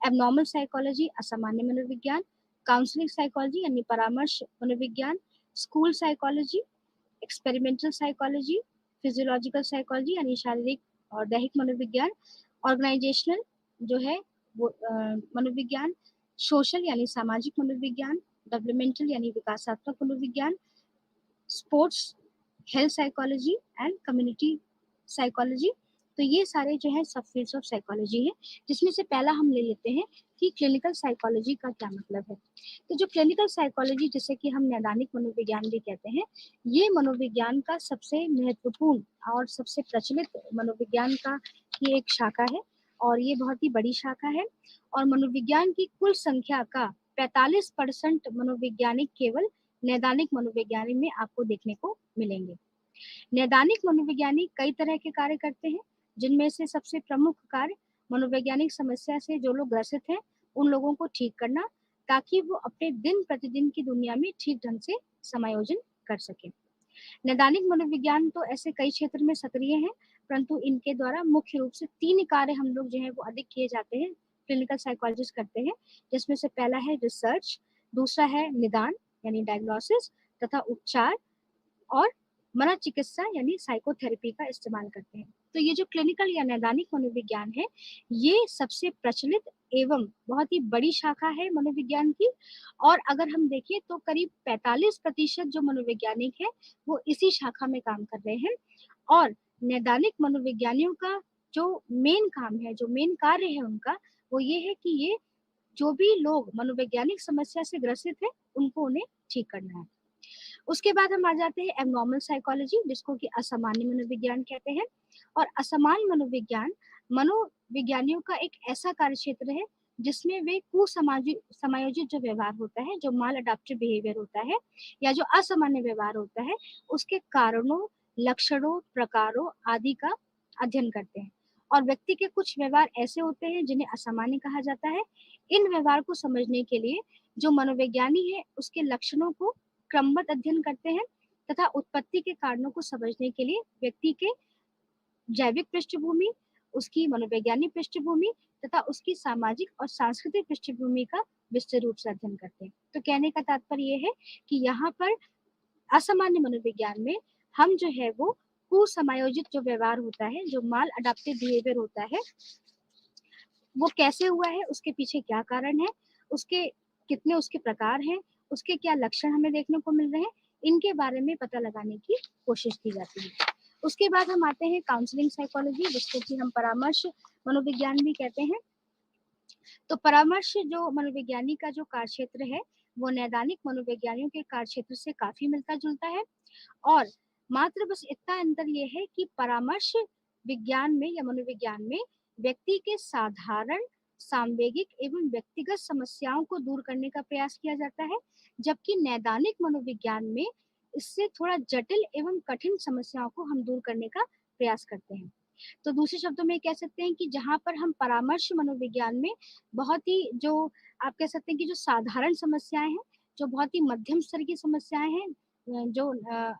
एब्नॉर्मल साइकोलॉजी असामान्य मनोविज्ञान, काउंसलिंग साइकोलॉजी यानी परामर्श मनोविज्ञान, school psychology, experimental psychology, physiological psychology यानी शारीरिक और दैहिक मनोविज्ञान, ऑर्गेनाइजेशनल जो है वो मनोविज्ञान, सोशल यानी सामाजिक मनोविज्ञान, डेवलपमेंटल यानी विकासात्मक मनोविज्ञान, sports, health psychology and community psychology. तो ये सारे जो है सब फील्ड्स ऑफ साइकोलॉजी है, जिसमें से पहला हम ले लेते हैं कि क्लिनिकल साइकोलॉजी का क्या मतलब है। तो जो क्लिनिकल साइकोलॉजी जिसे कि हम नैदानिक मनोविज्ञान भी कहते हैं, ये मनोविज्ञान का सबसे महत्वपूर्ण और सबसे प्रचलित मनोविज्ञान का ही एक शाखा है और ये बहुत ही बड़ी शाखा है और मनोविज्ञान की कुल संख्या का 45% मनोवैज्ञानिक केवल नैदानिक मनोविज्ञान में आपको देखने को मिलेंगे। नैदानिक मनोविज्ञानी कई तरह के कार्य करते हैं, जिनमें से सबसे प्रमुख कार्य मनोवैज्ञानिक समस्या से जो लोग ग्रसित हैं, उन लोगों को ठीक करना, ताकि वो अपने दिन प्रतिदिन की दुनिया में ठीक ढंग से समायोजन कर सकें। नैदानिक मनोविज्ञान तो ऐसे कई क्षेत्र में सक्रिय हैं, परंतु इनके द्वारा मुख्य रूप से 3 कार्य हम लोग जो है वो अधिक किए जाते हैं, क्लिनिकल साइकोलॉजिस्ट करते हैं, जिसमें से पहला है रिसर्च, दूसरा है निदान यानी डायग्नोसिस तथा उपचार और मनोचिकित्सा यानी साइकोथेरेपी का इस्तेमाल करते हैं। तो ये जो क्लिनिकल या नैदानिक मनोविज्ञान है, ये सबसे प्रचलित एवं बहुत ही बड़ी शाखा है मनोविज्ञान की और अगर हम देखें तो करीब 45% जो मनोवैज्ञानिक है, वो इसी शाखा में काम कर रहे हैं और नैदानिक मनोविज्ञानियों का जो मेन काम है, जो मेन कार्य है उनका, वो ये है कि ये जो भी लोग मनोवैज्ञानिक समस्या से ग्रसित हैं, उनको उन्हें ठीक करना है। उसके बाद हम आ जाते हैं एब्नॉर्मल साइकोलॉजी जिसको कि असामान्य मनोविज्ञान कहते हैं और असामान्य मनोविज्ञान मनोविज्ञानियों का एक ऐसा कार्यक्षेत्र है जिसमें वे समायोजित जो व्यवहार होता है, जो माल अडाप्टिव बिहेवियर होता है या जो असामान्य व्यवहार होता है, उसके कारणों, लक्षणों, प्रकारों आदि का अध्ययन करते हैं और व्यक्ति के कुछ व्यवहार ऐसे होते हैं जिन्हें असामान्य कहा जाता है। इन व्यवहार को समझने के लिए जो मनोवैज्ञानी है उसके लक्षणों को क्रमबद्ध अध्ययन करते हैं तथा उत्पत्ति के कारणों को समझने के लिए व्यक्ति के जैविक पृष्ठभूमि, उसकी मनोवैज्ञानिक पृष्ठभूमि तथा उसकी सामाजिक और सांस्कृतिक पृष्ठभूमि का विस्तृत रूप से अध्ययन करते हैं। तो कहने का तात्पर्य ये है कि यहाँ पर असामान्य मनोविज्ञान में हम जो है वो कुसमायोजित जो व्यवहार होता है, जो माल अडाप्टिव बिहेवियर होता है, वो कैसे हुआ है, उसके पीछे क्या कारण है, उसके कितने उसके प्रकार हैं, उसके क्या लक्षण हमें देखने को मिल रहे हैं, इनके बारे में पता लगाने की कोशिश की जाती है। उसके बाद हम आते हैं काउंसलिंग साइकोलॉजी जिसको कि हम परामर्श मनोविज्ञान भी कहते हैं। तो परामर्श जो मनोविज्ञानी का जो कार्यक्षेत्र है, वो नैदानिक मनोवैज्ञानियों के कार्यक्षेत्र से काफ़ी मिलता-जुलता है और मात्र बस इतना अंतर ये है कि परामर्श विज्ञान में या मनोविज्ञान में व्यक्ति के साधारण, सामवेगिक एवं व्यक्तिगत समस्याओं को दूर करने का प्रयास किया जाता है, जबकि नैदानिक मनोविज्ञान में इससे थोड़ा जटिल एवं कठिन समस्याओं को हम दूर करने का प्रयास करते हैं। तो दूसरे शब्दों में कह सकते हैं कि जहाँ पर हम परामर्श मनोविज्ञान में बहुत ही जो आप कह सकते हैं कि जो साधारण समस्याएँ हैं, जो बहुत ही मध्यम स्तर की समस्याएँ हैं, जो अ,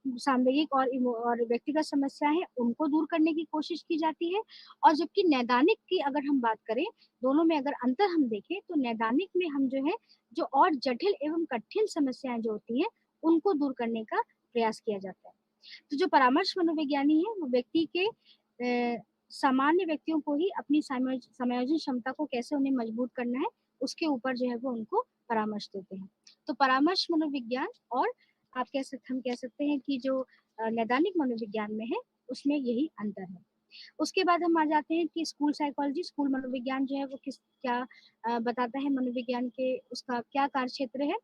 सामयिक और व्यक्तिगत समस्याएँ हैं, उनको दूर करने की कोशिश की जाती है और जबकि नैदानिक की अगर हम बात करें, दोनों में अगर अंतर हम देखें, तो नैदानिक में हम जो है, जो और जटिल एवं कठिन समस्याएँ जो होती हैं, उनको दूर करने का प्रयास किया जाता है। तो जो परामर्श मनोविज्ञानी है वो व्यक्ति के सामान्य व्यक्तियों को ही अपनी समायोजन क्षमता को कैसे उन्हें मजबूत करना है उसके ऊपर जो है वो उनको परामर्श देते हैं। तो परामर्श मनोविज्ञान और हम कह सकते हैं कि जो नैदानिक मनोविज्ञान में है उसमें यही अंतर है। उसके बाद हम आ जाते हैं कि स्कूल साइकोलॉजी, स्कूल मनोविज्ञान जो है वो क्या बताता है मनोविज्ञान के उसका क्या कार्यक्षेत्र है।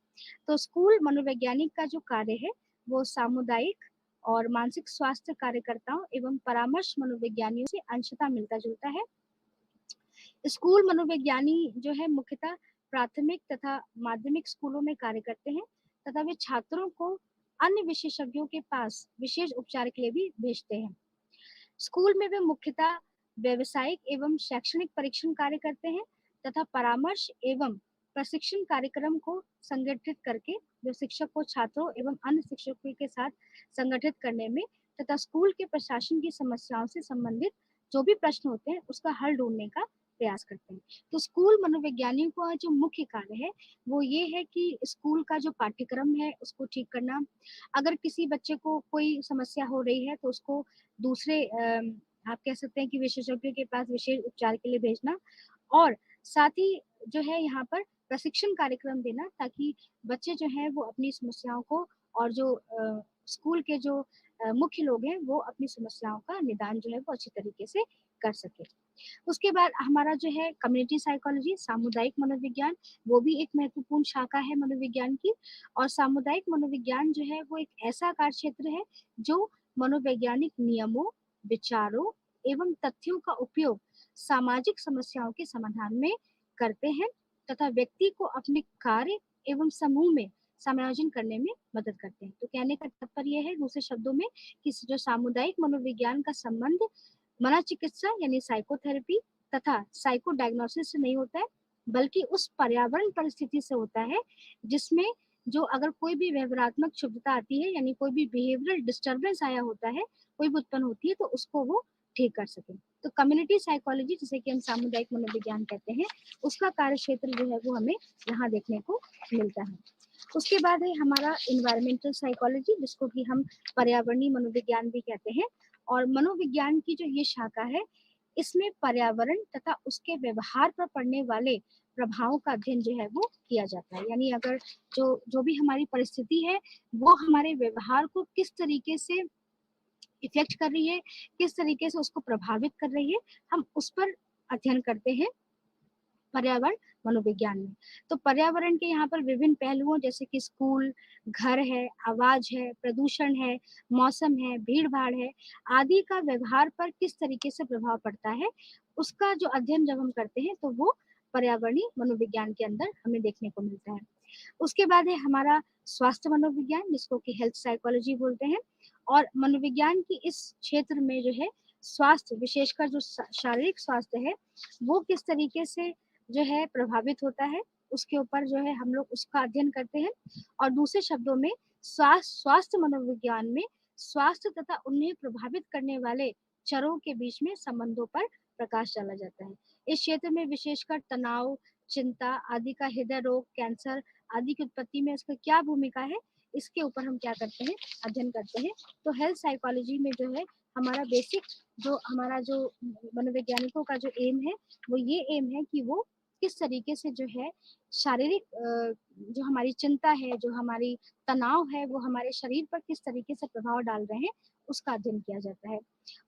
तो स्कूल मनोवैज्ञानिक का जो कार्य है वो सामुदायिक और मानसिक स्वास्थ्य कार्यकर्ताओं एवं परामर्श मनोविज्ञानियों से अंशतः मिलता-जुलता है। स्कूल मनोविज्ञानी जो है मुख्यतः प्राथमिक तथा माध्यमिक स्कूलों में कार्य करते हैं तथा वे छात्रों को अन्य विशेषज्ञों के पास विशेष उपचार के लिए भी भेजते हैं। स्कूल में वे मुख्यतः व्यावसायिक एवं शैक्षणिक परीक्षण कार्य करते हैं तथा परामर्श एवं प्रशिक्षण कार्यक्रम को संगठित करके जो शिक्षक को छात्रों एवं अन्य शिक्षकों के साथ संगठित करने में तथा स्कूल के प्रशासन की समस्याओं से संबंधित जो भी प्रश्न होते हैं उसका हल ढूंढने का प्रयास करते हैं। तो स्कूल मनोवैज्ञानिकों का जो मुख्य कार्य है वो ये है कि स्कूल का जो पाठ्यक्रम है उसको ठीक करना, अगर किसी बच्चे को कोई समस्या हो रही है तो उसको दूसरे आप कह सकते हैं कि विशेषज्ञों के पास विशेष उपचार के लिए भेजना, और साथ ही जो है यहाँ पर प्रशिक्षण कार्यक्रम देना ताकि बच्चे जो हैं वो अपनी समस्याओं को, और जो स्कूल के जो मुख्य लोग हैं वो अपनी समस्याओं का निदान जो है वो अच्छी तरीके से कर सके। उसके बाद हमारा जो है कम्युनिटी साइकोलॉजी, सामुदायिक मनोविज्ञान, वो भी एक महत्वपूर्ण शाखा है मनोविज्ञान की। और सामुदायिक मनोविज्ञान जो है वो एक ऐसा कार्य क्षेत्र है जो मनोवैज्ञानिक नियमों, विचारों एवं तथ्यों का उपयोग सामाजिक समस्याओं के समाधान में करते हैं तथा व्यक्ति को अपने कार्य एवं समूह में समायोजन करने में मदद करते हैं। तो कहने का तात्पर्य है दूसरे शब्दों में कि जो सामुदायिक मनोविज्ञान का संबंध मनोचिकित्सा यानी साइकोथेरेपी तथा साइको डायग्नोसिस से नहीं होता है, बल्कि उस पर्यावरण परिस्थिति से होता है जिसमें जो अगर कोई भी व्यवहारात्मक क्षुब्धता आती है यानी कोई भी बिहेवियरल डिस्टर्बेंस आया होता है, कोई भी उत्पन्न होती है तो उसको वो ठीक कर सके। तो कम्युनिटी साइकोलॉजी जिसे कि हम सामुदायिक मनोविज्ञान कहते हैं, उसका कार्य क्षेत्र जो है वो हमें यहाँ देखने को मिलता है। उसके बाद है हमारा इन्वायरमेंटल साइकोलॉजी जिसको कि हम पर्यावरणीय मनोविज्ञान भी कहते हैं। और मनोविज्ञान की जो ये शाखा है इसमें पर्यावरण तथा उसके व्यवहार पर पड़ने वाले प्रभावों का अध्ययन जो है वो किया जाता है। यानी अगर जो जो भी हमारी परिस्थिति है वो हमारे व्यवहार को किस तरीके से इफेक्ट कर रही है, किस तरीके से उसको प्रभावित कर रही है, हम उस पर अध्ययन करते हैं पर्यावरण मनोविज्ञान में। तो पर्यावरण के यहाँ पर विभिन्न पहलुओं जैसे कि स्कूल, घर है, आवाज है, प्रदूषण है, मौसम है, भीड़-भाड़ है, आदि का व्यवहार पर किस तरीके से प्रभाव पड़ता है, उसका जो अध्ययन जब हम करते हैं तो वो पर्यावरणीय मनोविज्ञान के अंदर हमें देखने को मिलता है। उसके बाद है हमारा स्वास्थ्य मनोविज्ञान जिसको कि हेल्थ साइकोलॉजी बोलते हैं। और मनोविज्ञान की इस क्षेत्र में जो है स्वास्थ्य, विशेषकर जो शारीरिक स्वास्थ्य है वो किस तरीके से जो है प्रभावित होता है, उसके ऊपर जो है हम लोग उसका अध्ययन करते हैं। और दूसरे शब्दों में स्वास्थ्य मनोविज्ञान में स्वास्थ्य तथा उन्हें प्रभावित करने वाले चरों के बीच में संबंधों पर प्रकाश डाला जाता है। इस क्षेत्र में विशेषकर तनाव, चिंता आदि का, हृदय रोग, कैंसर आदि की उत्पत्ति में इसका क्या भूमिका है, इसके ऊपर हम क्या करते हैं, अध्ययन करते हैं। तो हेल्थ साइकोलॉजी में जो है हमारा बेसिक जो हमारा जो मनोवैज्ञानिकों का जो एम है वो ये एम है कि वो किस तरीके से जो है शारीरिक जो हमारी चिंता है, जो हमारी तनाव है, वो हमारे शरीर पर किस तरीके से प्रभाव डाल रहे हैं, उसका अध्ययन किया जाता है।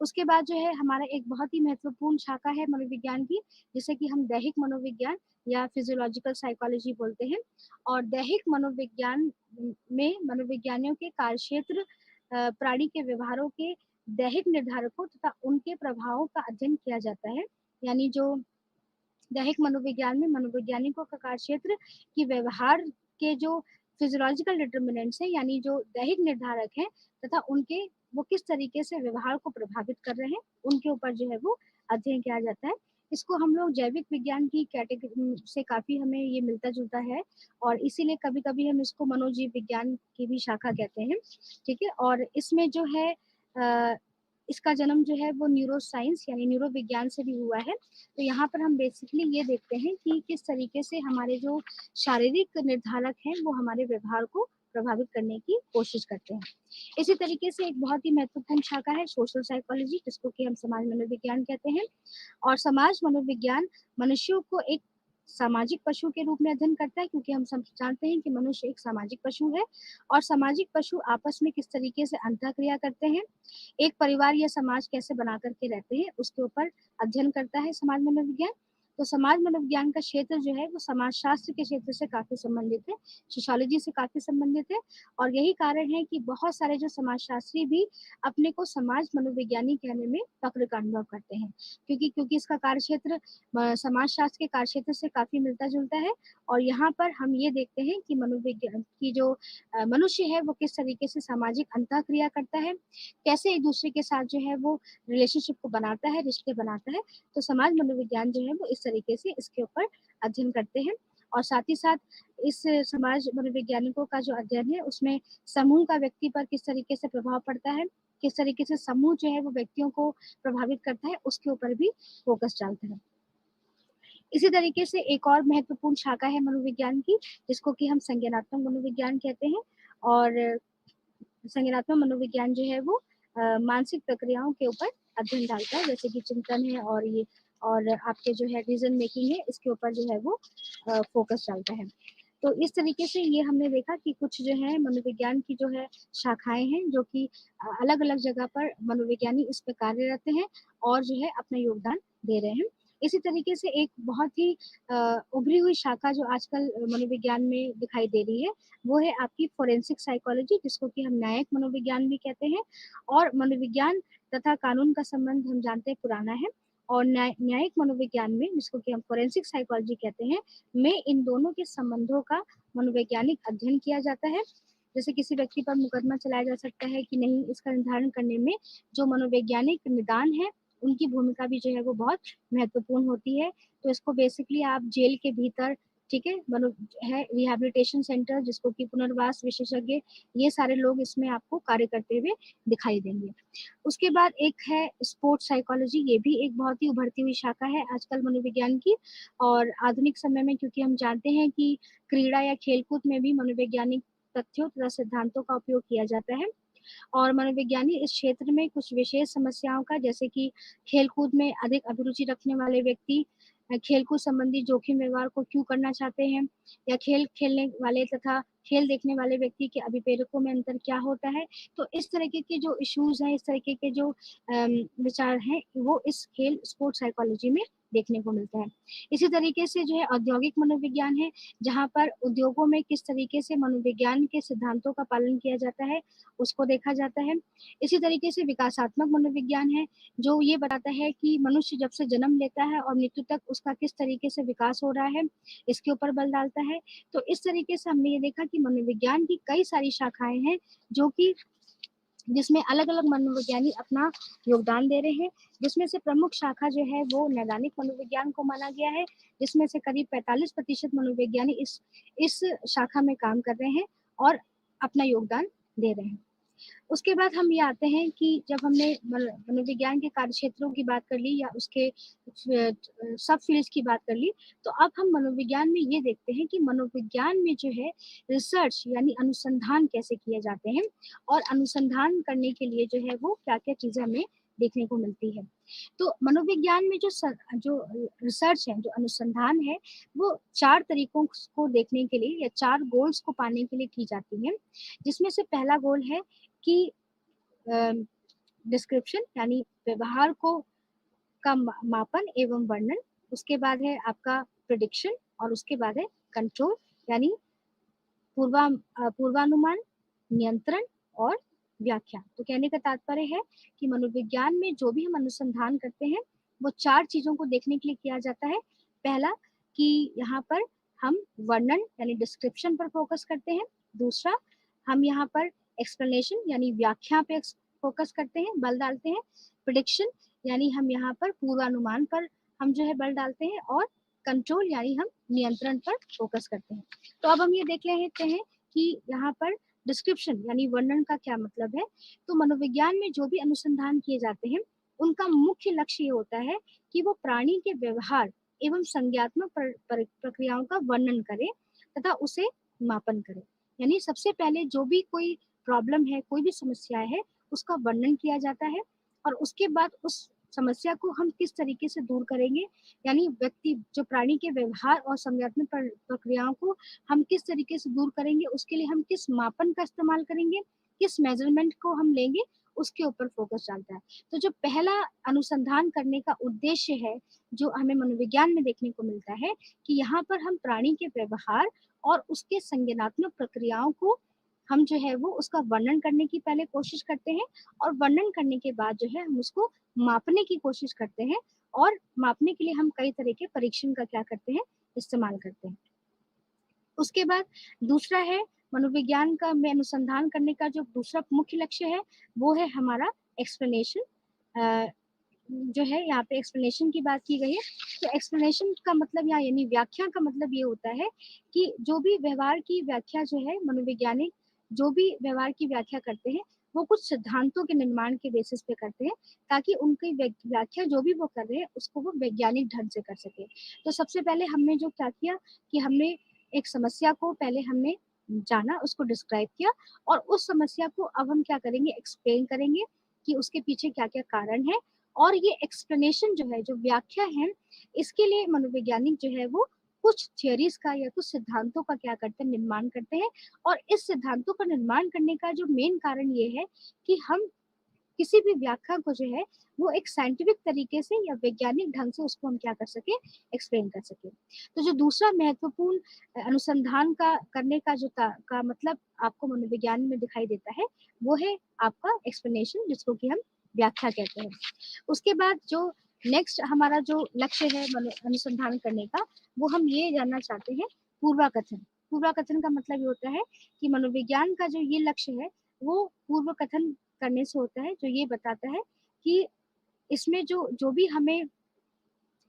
उसके बाद जो है हमारा एक बहुत ही महत्वपूर्ण शाखा है मनोविज्ञान की, जिसे कि हम दैहिक मनोविज्ञान या फिजियोलॉजिकल साइकोलॉजी बोलते हैं। और दैहिक मनोविज्ञान में मनोविज्ञानियों के कार्यक्षेत्र प्राणी के व्यवहारों के दैहिक निर्धारकों तथा उनके प्रभावों का अध्ययन किया जाता है। यानी जो दैहिक मनोविज्ञान में मनोवैज्ञानिकों का कार्यक्षेत्र कि व्यवहार के जो फिजियोलॉजिकल डिटर्मिनेंट्स हैं यानी जो दैहिक निर्धारक हैं तथा उनके वो किस तरीके से व्यवहार को प्रभावित कर रहे हैं, उनके ऊपर जो है वो अध्ययन किया जाता है। इसको हम लोग जैविक विज्ञान की कैटेगरी से काफ़ी हमें ये मिलता-जुलता है और इसीलिए कभी-कभी हम इसको मनोजीव विज्ञान की भी शाखा कहते हैं, ठीक है? और इसमें जो है इसका जन्म जो है वो न्यूरो साइंस यानी न्यूरो विज्ञान से भी हुआ है। तो यहाँ पर हम बेसिकली ये देखते हैं कि किस तरीके से हमारे जो शारीरिक निर्धारक हैं वो हमारे व्यवहार को प्रभावित करने की कोशिश करते हैं। इसी तरीके से एक बहुत ही महत्वपूर्ण शाखा है सोशल साइकोलॉजी जिसको कि हम समाज मनोविज्ञान कहते हैं। और समाज मनोविज्ञान मनुष्यों को एक सामाजिक पशु के रूप में अध्ययन करता है क्योंकि हम सब जानते हैं कि मनुष्य एक सामाजिक पशु है और सामाजिक पशु आपस में किस तरीके से अंतःक्रिया करते हैं, एक परिवार या समाज कैसे बना करके रहते हैं, उसके ऊपर अध्ययन करता है समाज मनोविज्ञान। तो समाज मनोविज्ञान का क्षेत्र जो है वो समाजशास्त्र के क्षेत्र से काफ़ी संबंधित है, सोशियोलॉजी से काफ़ी संबंधित है और यही कारण है कि बहुत सारे जो समाजशास्त्री भी अपने को समाज मनोविज्ञानी कहने में फ़क्र का अनुभव करते हैं। क्योंकि इसका कार्यक्षेत्र समाजशास्त्र के कार्यक्षेत्र से काफ़ी मिलता-जुलता है और यहाँ पर हम ये देखते हैं कि मनोविज्ञान की जो मनुष्य है वो किस तरीके से सामाजिक अंतःक्रिया करता है, कैसे एक-दूसरे के साथ जो है वो रिलेशनशिप को बनाता है, रिश्ते बनाता है। तो समाज मनोविज्ञान जो है वो इस तरीके से इसके ऊपर अध्ययन करते हैं और साथ ही साथ इस समाज मनोवैज्ञानिकों का जो अध्ययन है उसमें समूह का व्यक्ति पर किस तरीके से प्रभाव पड़ता है, किस तरीके से समूह जो है वो व्यक्तियों को प्रभावित करता है, उसके ऊपर भी फ़ोकस डालता है। इसी तरीके से एक और महत्वपूर्ण शाखा है मनोविज्ञान की, जिसको कि हम संज्ञानात्मक मनोविज्ञान कहते हैं और संज्ञानात्मक मनोविज्ञान जो है वो मानसिक प्रक्रियाओं के ऊपर अध्ययन डालता है, जैसे कि चिंतन है और आपके जो है डिसीजन मेकिंग है, इसके ऊपर जो है वो फ़ोकस डालता है। तो इस तरीके से ये हमने देखा कि कुछ जो है मनोविज्ञान की जो है शाखाएँ हैं, जो कि अलग-अलग जगह पर मनोविज्ञानी इस पे कार्यरत हैं और जो है अपना योगदान दे रहे हैं। इसी तरीके से एक बहुत ही उभरी हुई शाखा जो आजकल मनोविज्ञान में दिखाई दे रही है, वो है आपकी फोरेंसिक साइकोलॉजी, जिसको कि हम न्यायिक मनोविज्ञान भी कहते हैं और मनोविज्ञान तथा कानून का संबंध हम जानते हैं पुराना है और न्यायिक मनोविज्ञान में, जिसको कि हम फोरेंसिक साइकोलॉजी कहते हैं, में इन दोनों के संबंधों का मनोवैज्ञानिक अध्ययन किया जाता है। जैसे किसी व्यक्ति पर मुकदमा चलाया जा सकता है कि नहीं, इसका निर्धारण करने में जो मनोवैज्ञानिक निदान है, उनकी भूमिका भी जो है वो बहुत महत्वपूर्ण होती है। तो इसको बेसिकली आप जेल के भीतर, ठीक है, है रिहैबिलिटेशन सेंटर, जिसको कि पुनर्वास विशेषज्ञ, ये सारे लोग इसमें आपको कार्य करते हुए दिखाई देंगे। उसके बाद एक है स्पोर्ट्स साइकोलॉजी, ये भी एक बहुत ही उभरती हुई शाखा है आजकल मनोविज्ञान की और आधुनिक समय में, क्योंकि हम जानते हैं कि क्रीड़ा या खेलकूद में भी मनोवैज्ञानिक तथ्यों तथा सिद्धांतों का उपयोग किया जाता है और मनोविज्ञानी इस क्षेत्र में कुछ विशेष समस्याओं का, जैसे कि खेलकूद में अधिक अभिरुचि रखने वाले व्यक्ति खेलकूद संबंधी जोखिम व्यवहार को क्यों करना चाहते हैं या खेल खेलने वाले तथा खेल देखने वाले व्यक्ति के अभिप्रेरकों में अंतर क्या होता है। तो इस तरीके के जो इश्यूज हैं, इस तरीके के जो विचार हैं, वो इस खेल स्पोर्ट्स साइकोलॉजी में देखने को मिलता है। इसी तरीके से जो है औद्योगिक मनोविज्ञान है, जहाँ पर उद्योगों में किस तरीके से मनोविज्ञान के सिद्धांतों का पालन किया जाता है, उसको देखा जाता है। इसी तरीके से विकासात्मक मनोविज्ञान है, जो ये बताता है कि मनुष्य जब से जन्म लेता है और मृत्यु तक उसका किस तरीके से विकास हो रहा है, इसके ऊपर बल डालता है। तो इस तरीके से हमने ये देखा कि मनोविज्ञान की कई सारी शाखाएँ हैं, जो कि जिसमें अलग-अलग मनोविज्ञानी अपना योगदान दे रहे हैं, जिसमें से प्रमुख शाखा जो है वो नैदानिक मनोविज्ञान को माना गया है, जिसमें से करीब 45% मनोविज्ञानी इस शाखा में काम कर रहे हैं और अपना योगदान दे रहे हैं। उसके बाद हम ये आते हैं कि जब हमने मनोविज्ञान के कार्यक्षेत्रों की बात कर ली या उसके सब फील्ड्स की बात कर ली, तो अब हम मनोविज्ञान में ये देखते हैं कि मनोविज्ञान में जो है रिसर्च यानी अनुसंधान कैसे किए जाते हैं और अनुसंधान करने के लिए जो है वो क्या-क्या चीज़ें हमें देखने को मिलती है। तो मनोविज्ञान में जो रिसर्च है, जो अनुसंधान है, वो 4 तरीकों को देखने के लिए या 4 गोल्स को पाने के लिए की जाती है, जिसमें से पहला गोल है कि डिस्क्रिप्शन यानी व्यवहार को का मापन एवं वर्णन, उसके बाद है आपका प्रेडिक्शन और उसके बाद है कंट्रोल यानी पूर्वानुमान, नियंत्रण और व्याख्या। तो कहने का तात्पर्य है कि मनोविज्ञान में जो भी हम अनुसंधान करते हैं, वो 4 चीज़ों को देखने के लिए किया जाता है। पहला कि यहाँ पर हम वर्णन यानी डिस्क्रिप्शन पर फ़ोकस करते हैं। दूसरा, हम यहाँ पर एक्सप्लेनेशन यानी व्याख्या पे फ़ोकस करते हैं, बल डालते हैं। प्रेडिक्शन यानी हम यहाँ पर पूर्वानुमान पर हम जो है बल डालते हैं और कंट्रोल यानी हम नियंत्रण पर फ़ोकस करते हैं। तो अब हम ये देख लेते हैं कि यहाँ पर डिस्क्रिप्शन यानी वर्णन का क्या मतलब है। तो मनोविज्ञान में जो भी अनुसंधान किए जाते हैं, उनका मुख्य लक्ष्य ये होता है कि वो प्राणी के व्यवहार एवं संज्ञात्मक प्रक्रियाओं का वर्णन करें तथा उसे मापन करें। यानी सबसे पहले जो भी कोई प्रॉब्लम है, कोई भी समस्या है, उसका वर्णन किया जाता है और उसके बाद उस समस्या को हम किस तरीके से दूर करेंगे, यानी व्यक्ति जो प्राणी के व्यवहार और संज्ञात्मक प्रक्रियाओं को हम किस तरीके से दूर करेंगे, उसके लिए हम किस मापन का इस्तेमाल करेंगे, किस मेजरमेंट को हम लेंगे, उसके ऊपर फोकस डालता है। तो जो पहला अनुसंधान करने का उद्देश्य है, जो हमें मनोविज्ञान में देखने को मिलता है कि यहाँ पर हम प्राणी के व्यवहार और उसके संज्ञानात्मक प्रक्रियाओं को हम जो है वो उसका वर्णन करने की पहले कोशिश करते हैं, और वर्णन करने के बाद जो है हम उसको मापने की कोशिश करते हैं, और मापने के लिए हम कई तरह के परीक्षण का क्या करते हैं, इस्तेमाल करते हैं। उसके बाद दूसरा है मनोविज्ञान का में अनुसंधान करने का जो दूसरा मुख्य लक्ष्य है, वो है हमारा एक्सप्लेनेशन। जो है यहाँ पे एक्सप्लेनेशन की बात की गई है। तो एक्सप्लेनेशन का मतलब यहाँ यानी व्याख्या का मतलब ये होता है कि जो भी व्यवहार की व्याख्या जो है मनोवैज्ञानिक जो भी व्यवहार की व्याख्या करते हैं, वो कुछ सिद्धांतों के निर्माण के बेसिस पे करते हैं, ताकि उनकी व्याख्या जो भी वो कर रहे हैं उसको वो वैज्ञानिक ढंग से कर सके। तो सबसे पहले हमने जो क्या किया कि हमने एक समस्या को पहले हमने जाना, उसको डिस्क्राइब किया, और उस समस्या को अब हम क्या करेंगे, एक्सप्लेन करेंगे कि उसके पीछे क्या क्या कारण है। और ये एक्सप्लेनेशन जो है, जो व्याख्या है, इसके लिए मनोवैज्ञानिक जो है वो कुछ थियरीज का या कुछ सिद्धांतों का क्या करते हैं, निर्माण करते हैं। और इस सिद्धांतों का निर्माण करने का जो मेन कारण ये है कि हम किसी भी व्याख्या को जो है वो एक साइंटिफिक तरीके से या वैज्ञानिक ढंग से उसको हम क्या कर सके, एक्सप्लेन कर सके। तो जो दूसरा महत्वपूर्ण अनुसंधान का करने का का मतलब आपको मनोविज्ञान में दिखाई देता है, वो है आपका एक्सप्लेनेशन, जिसको कि हम व्याख्या कहते हैं। उसके बाद जो नेक्स्ट हमारा जो लक्ष्य है अनुसंधान करने का, वो हम ये जानना चाहते हैं, पूर्वाकथन। पूर्वाकथन का मतलब ये होता है कि मनोविज्ञान का जो ये लक्ष्य है, वो पूर्व कथन करने से होता है, जो ये बताता है कि इसमें जो जो भी हमें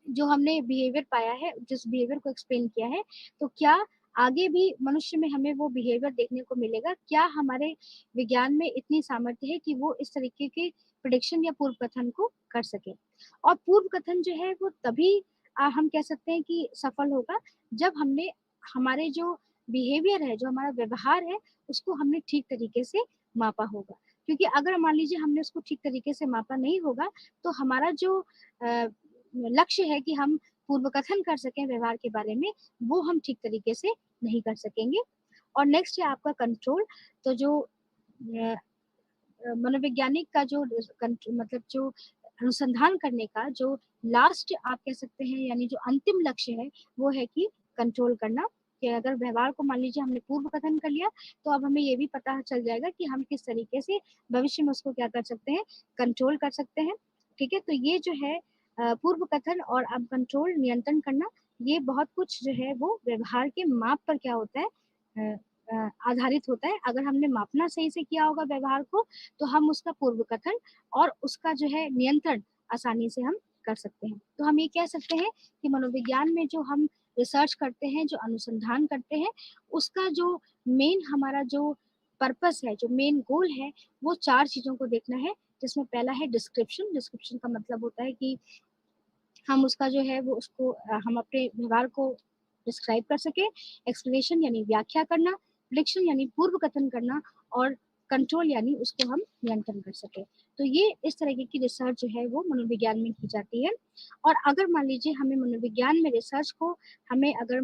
जो हमने बिहेवियर पाया है, जिस बिहेवियर को एक्सप्लेन किया है, तो क्या आगे भी मनुष्य में हमें वो बिहेवियर देखने को मिलेगा? क्या हमारे विज्ञान में इतनी सामर्थ्य है कि वो इस तरीके के प्रेडिक्शन या पूर्व कथन को कर सके? और पूर्व कथन जो है वो तभी हम कह सकते हैं कि सफल होगा, जब हमने हमारे जो बिहेवियर है, जो हमारा व्यवहार है, उसको हमने ठीक तरीके से मापा होगा। क्योंकि अगर मान लीजिए हमने उसको ठीक तरीके से मापा नहीं होगा, तो हमारा जो लक्ष्य है कि हम पूर्व कथन कर सकें व्यवहार के बारे में, वो हम ठीक तरीके से नहीं कर सकेंगे। और नेक्स्ट है आपका कंट्रोल। तो जो मनोवैज्ञानिक का जो मतलब जो अनुसंधान करने का जो लास्ट आप कह सकते हैं, यानी जो अंतिम लक्ष्य है, वो है कि कंट्रोल करना। कि अगर व्यवहार को मान लीजिए हमने पूर्व कथन कर लिया, तो अब हमें ये भी पता चल जाएगा कि हम किस तरीके से भविष्य में उसको क्या कर सकते हैं, कंट्रोल कर सकते हैं। ठीक है, तो ये जो है पूर्व कथन और अब कंट्रोल, नियंत्रण करना, ये बहुत कुछ जो है वो व्यवहार के माप पर क्या होता है, अ, आधारित होता है। अगर हमने मापना सही से किया होगा व्यवहार को, तो हम उसका पूर्व कथन और उसका जो है नियंत्रण आसानी से हम कर सकते हैं। तो हम ये कह सकते हैं कि मनोविज्ञान में जो हम रिसर्च करते हैं, जो अनुसंधान करते हैं, उसका जो मेन हमारा जो पर्पस है, जो मेन गोल है, वो 4 चीज़ों को देखना है। जिसमें पहला है डिस्क्रिप्शन। डिस्क्रिप्शन का मतलब होता है कि हम उसका जो है वो उसको हम अपने व्यवहार को डिस्क्राइब कर सके। एक्सप्लेनेशन यानी व्याख्या करना, प्रेडिक्शन यानी पूर्व कथन करना, और कंट्रोल यानी उसको हम नियंत्रण कर सके। तो ये इस तरीके की रिसर्च जो है वो मनोविज्ञान में की जाती है। और अगर मान लीजिए हमें मनोविज्ञान में रिसर्च को हमें अगर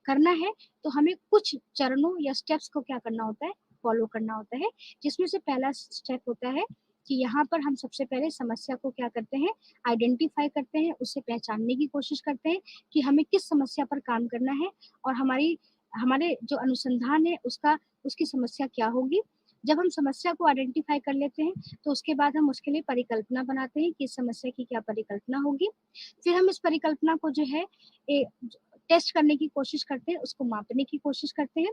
करना है, तो हमें कुछ चरणों या स्टेप्स को क्या करना होता है, फॉलो करना होता है। जिसमें से पहला स्टेप होता है कि यहाँ पर हम सबसे पहले समस्या को क्या करते हैं, आइडेंटिफाई करते हैं, उसे पहचानने की कोशिश करते हैं कि हमें किस समस्या पर काम करना है, और हमारे जो अनुसंधान है उसका उसकी समस्या क्या होगी। जब हम समस्या को आइडेंटिफाई कर लेते हैं, तो उसके बाद हम उसके लिए परिकल्पना बनाते हैं कि इस समस्या की क्या परिकल्पना होगी। फिर हम इस परिकल्पना को जो है टेस्ट करने की कोशिश करते हैं, उसको मापने की कोशिश करते हैं।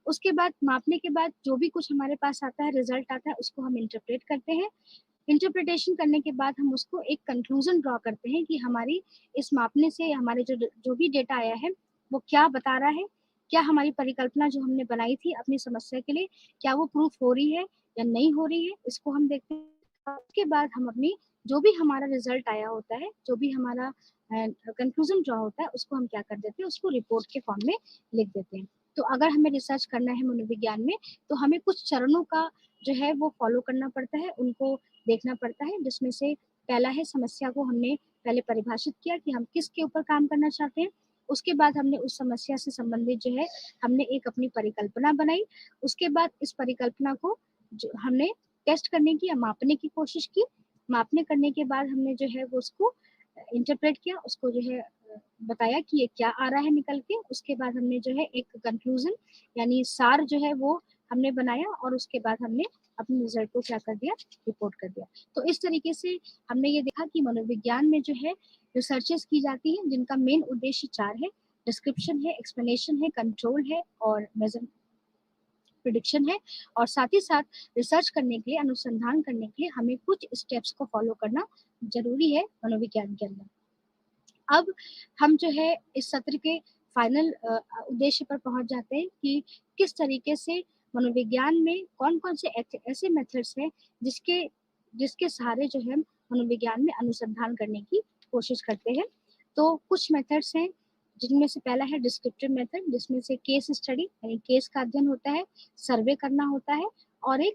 उसके बाद मापने के बाद जो भी कुछ हमारे पास आता है, रिजल्ट आता है, उसको हम इंटरप्रेट करते हैं। इंटरप्रिटेशन करने के बाद हम उसको एक कंक्लूजन ड्रॉ करते हैं कि हमारी इस मापने से हमारे जो जो भी डेटा आया है, वो क्या बता रहा है। क्या हमारी परिकल्पना जो हमने बनाई थी अपनी समस्या के लिए, क्या वो प्रूफ हो रही है या नहीं हो रही है, इसको हम देखते हैं। उसके बाद हम अपनी जो भी हमारा रिजल्ट आया होता है, जो भी हमारा कंक्लूजन ड्रॉ होता है, उसको हम क्या कर देते हैं, उसको रिपोर्ट के फॉर्म में लिख देते हैं। तो अगर हमें रिसर्च करना है मनोविज्ञान में, तो हमें कुछ चरणों का जो है वो फॉलो करना पड़ता है, उनको देखना पड़ता है। जिसमें से पहला है, समस्या को हमने पहले परिभाषित किया कि हम किसके ऊपर काम करना चाहते हैं। उसके बाद हमने उस समस्या से संबंधित जो है हमने एक अपनी परिकल्पना बनाई। उसके बाद इस परिकल्पना को जो हमने टेस्ट करने की या मापने की कोशिश की। मापने करने के बाद हमने जो है वो उसको इंटरप्रेट किया, उसको जो है बताया कि ये क्या आ रहा है निकल के। उसके बाद हमने जो है एक कंक्लूजन यानी सार जो है वो हमने बनाया और उसके बाद हमने अपने रिजल्ट को क्या कर दिया, रिपोर्ट कर दिया। तो इस तरीके से हमने ये देखा कि मनोविज्ञान में जो है रिसर्चेस की जाती हैं जिनका मेन उद्देश्य 4 है। डिस्क्रिप्शन है, एक्सप्लेनेशन है, कंट्रोल है और मेजर प्रिडिक्शन है। और साथ ही साथ रिसर्च करने के लिए, अनुसंधान करने के लिए हमें कुछ स्टेप्स को फॉलो करना ज़रूरी है मनोविज्ञान के अंदर। अब हम जो है इस सत्र के फाइनल उद्देश्य पर पहुंच जाते हैं कि किस तरीके से मनोविज्ञान में कौन-कौन से ऐसे मेथड्स हैं जिसके जिसके सहारे जो है मनोविज्ञान में अनुसंधान करने की कोशिश करते हैं। तो कुछ मेथड्स हैं जिनमें से पहला है डिस्क्रिप्टिव मेथड, जिसमें से केस स्टडी यानी केस का अध्ययन होता है, सर्वे करना होता है और एक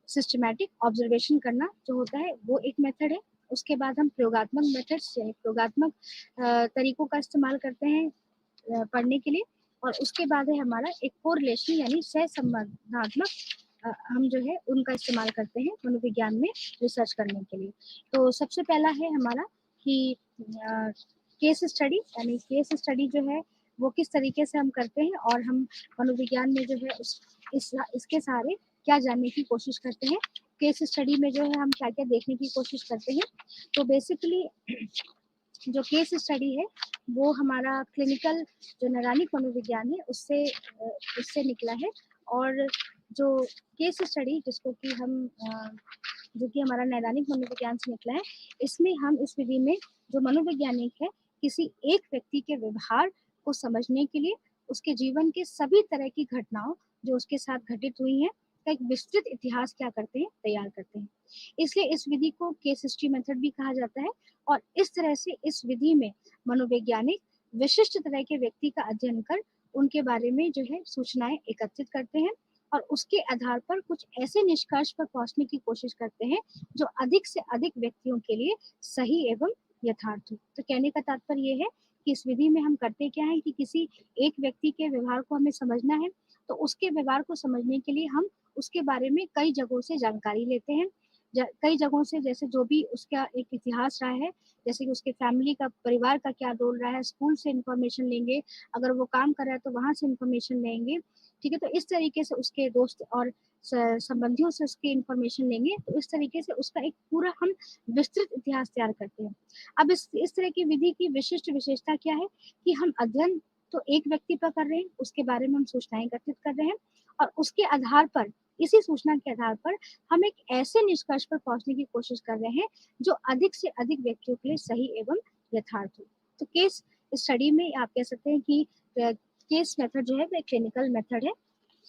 सिस्टमैटिक ऑब्जर्वेशन करना जो होता है वो एक मेथड है। उसके बाद हम प्रयोगात्मक मेथड्स यानी प्रयोगात्मक तरीकों का इस्तेमाल करते हैं पढ़ने के लिए। और उसके बाद है हमारा एक कोरिलेशन यानी सहसंबंधात्मक हम जो है उनका इस्तेमाल करते हैं मनोविज्ञान में रिसर्च करने के लिए। तो सबसे पहला है हमारा कि केस स्टडी यानी केस स्टडी जो है वो किस तरीके से हम करते हैं और हम मनोविज्ञान में जो है इसके सहारे क्या जानने की कोशिश करते हैं। केस स्टडी में जो है हम क्या-क्या देखने की कोशिश करते हैं। तो बेसिकली जो केस स्टडी है वो हमारा क्लिनिकल जो नैदानिक मनोविज्ञान है उससे निकला है। और जो केस स्टडी जिसको कि हम जो कि हमारा नैदानिक मनोविज्ञान से निकला है, इसमें हम इस विधि में जो मनोवैज्ञानिक है किसी एक व्यक्ति के व्यवहार को समझने के लिए उसके जीवन के सभी तरह की घटनाओं जो उसके साथ घटित हुई हैं का एक विस्तृत इतिहास क्या करते हैं, तैयार करते हैं। इसलिए इस विधि को केस हिस्ट्री मेथड भी कहा जाता है। और इस तरह से इस विधि में मनोवैज्ञानिक विशिष्ट तरह के व्यक्ति का अध्ययन कर उनके बारे में जो है सूचनाएं एकत्रित करते हैं और उसके आधार पर कुछ ऐसे निष्कर्ष पर पहुंचने की कोशिश करते हैं जो अधिक से अधिक व्यक्तियों के लिए सही एवं यथार्थ हो। तो कहने का तात्पर्य ये है कि इस विधि में हम करते क्या है कि किसी एक व्यक्ति के व्यवहार को हमें समझना है, तो उसके व्यवहार को समझने के लिए हम उसके बारे में कई जगहों से जानकारी लेते हैं। कई जगहों से जैसे जो भी उसका एक इतिहास रहा है, जैसे कि उसके फैमिली का, परिवार का क्या रोल रहा है, स्कूल से इन्फॉर्मेशन लेंगे, अगर वो काम कर रहा है तो वहाँ से इन्फॉर्मेशन लेंगे, ठीक है? तो इस तरीके से उसके दोस्त और संबंधियों से उसकी इन्फॉर्मेशन लेंगे, तो इस तरीके से उसका एक पूरा हम विस्तृत इतिहास तैयार करते हैं। अब इस तरह की विधि की विशिष्ट विशेषता क्या है कि हम अध्ययन तो एक व्यक्ति पर कर रहे हैं, उसके बारे में हम सूचनाएं एकत्रित कर रहे हैं और उसके आधार पर, इसी सूचना के आधार पर हम एक ऐसे निष्कर्ष पर पहुंचने की कोशिश कर रहे हैं जो अधिक से अधिक व्यक्तियों के लिए सही एवं यथार्थ हो। तो केस स्टडी में आप कह सकते हैं कि केस मेथड जो है वो एक क्लिनिकल मेथड है,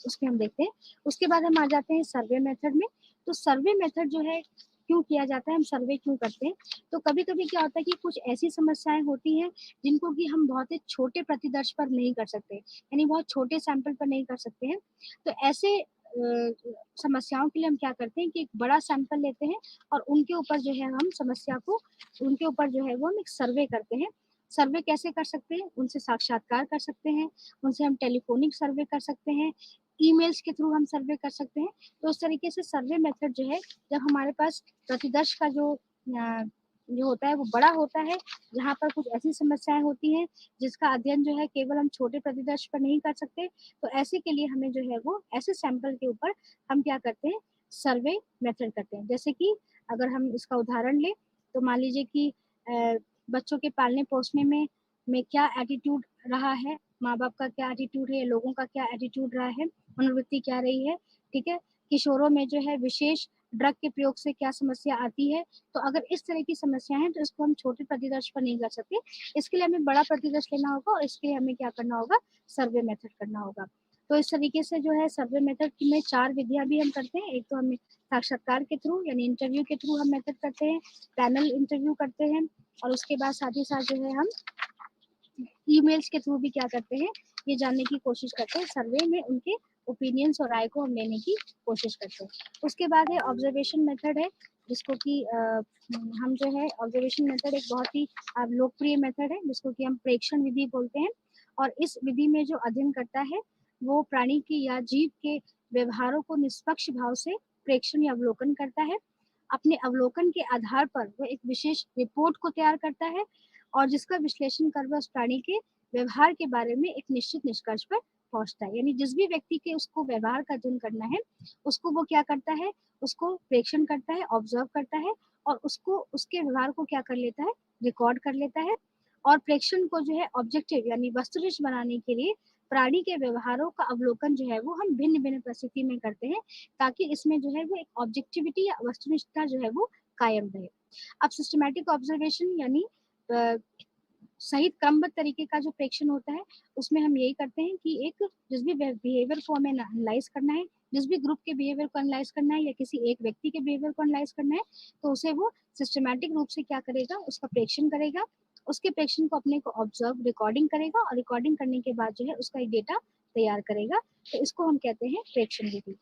उसमें हम देखते हैं। उसके बाद हम आ जाते हैं सर्वे मेथड में। तो सर्वे मेथड जो है क्यों किया जाता है, हम सर्वे क्यों करते हैं? तो कभी-कभी क्या होता है कि कुछ ऐसी समस्याएँ होती हैं जिनको कि हम बहुत ही छोटे प्रतिदर्श पर नहीं कर सकते, यानी बहुत छोटे सैंपल पर नहीं कर सकते हैं। तो ऐसे समस्याओं के लिए हम क्या करते हैं कि एक बड़ा सैंपल लेते हैं और उनके ऊपर जो है हम समस्या को, उनके ऊपर जो है वो हम एक सर्वे करते हैं। सर्वे कैसे कर सकते हैं? उनसे साक्षात्कार कर सकते हैं, उनसे हम टेलीफ़ोनिक सर्वे कर सकते हैं, ईमेल्स के थ्रू हम सर्वे कर सकते हैं। तो इस तरीके से सर्वे मेथड जो है, जब हमारे पास प्रतिदर्श का जो होता है वो बड़ा होता है, जहाँ पर कुछ ऐसी समस्याएँ होती हैं जिसका अध्ययन जो है केवल हम छोटे प्रतिदर्श पर नहीं कर सकते, तो ऐसे के लिए हमें जो है वो ऐसे सैंपल के ऊपर हम क्या करते हैं, सर्वे मेथड करते हैं। जैसे कि अगर हम इसका उदाहरण लें, तो मान लीजिए कि बच्चों के पालने-पोसने में क्या एटीट्यूड रहा है, माँ-बाप का क्या एटीट्यूड है, लोगों का क्या एटीट्यूड रहा है, मनोवृत्ति क्या रही है, ठीक है? किशोरों में जो है विशेष ड्रग के प्रयोग से क्या समस्या आती है, तो अगर इस तरह की समस्या है तो इसको हम छोटे प्रतिदर्श पर नहीं कर सकते। इसके लिए हमें बड़ा प्रतिदर्श लेना होगा और इसके लिए हमें क्या करना होगा, सर्वे मेथड करना होगा। तो इस तरीके से जो है सर्वे मेथड में 4 विधियाँ भी हम करते हैं। एक तो हमें साक्षात्कार के थ्रू यानी इंटरव्यू के थ्रू हम मेथड करते हैं, पैनल इंटरव्यू करते हैं और उसके बाद साथ ही साथ जो है हम ईमेल्स के थ्रू भी क्या करते हैं, ये जानने की कोशिश करते हैं, सर्वे में उनके ओपिनियंस और राय को हम लेने की कोशिश करते हैं। उसके बाद है ऑब्जर्वेशन मेथड है, जिसको कि हम जो है ऑब्जर्वेशन मेथड एक बहुत ही लोकप्रिय मेथड है, जिसको कि हम प्रेक्षण विधि बोलते हैं। और इस विधि में जो अध्ययन करता है, वो प्राणी की या जीव के व्यवहारों को निष्पक्ष भाव से प्रेक्षण या अवलोकन करता है। अपने अवलोकन के आधार पर वो एक विशेष रिपोर्ट को तैयार करता है और जिसका विश्लेषण कर वह उस प्राणी के व्यवहार के बारे में एक निश्चित निष्कर्ष पर पहुंचता है। यानी जिस भी व्यक्ति के उसको व्यवहार का अध्ययन करना है, उसको वो क्या करता है, उसको प्रेक्षण करता है, ऑब्जर्व करता है और उसको उसके व्यवहार को क्या कर लेता है, रिकॉर्ड कर लेता है। और प्रेक्षण को जो है ऑब्जेक्टिव यानी वस्तुनिष्ठ बनाने के लिए प्राणी के व्यवहारों का अवलोकन जो है वो हम भिन्न भिन्न परिस्थिति में करते हैं, ताकि इसमें जो है वो एक ऑब्जेक्टिविटी या वस्तुनिष्ठता जो है वो कायम रहे। अब सिस्टमैटिक ऑब्जर्वेशन यानी सही क्रमबद्ध तरीके का जो प्रेक्षण होता है, उसमें हम यही करते हैं कि एक जिस भी बिहेवियर को हमें एनालाइज करना है, जिस भी ग्रुप के बिहेवियर को एनालाइज करना है या किसी एक व्यक्ति के बिहेवियर को एनालाइज करना है, तो उसे वो सिस्टमैटिक रूप से क्या करेगा, उसका प्रेक्षण करेगा। उसके प्रेक्षण को अपने को ऑब्जर्व रिकॉर्डिंग करेगा और रिकॉर्डिंग करने के बाद जो है उसका एक डेटा तैयार करेगा। तो इसको हम कहते हैं प्रेक्षण विधि।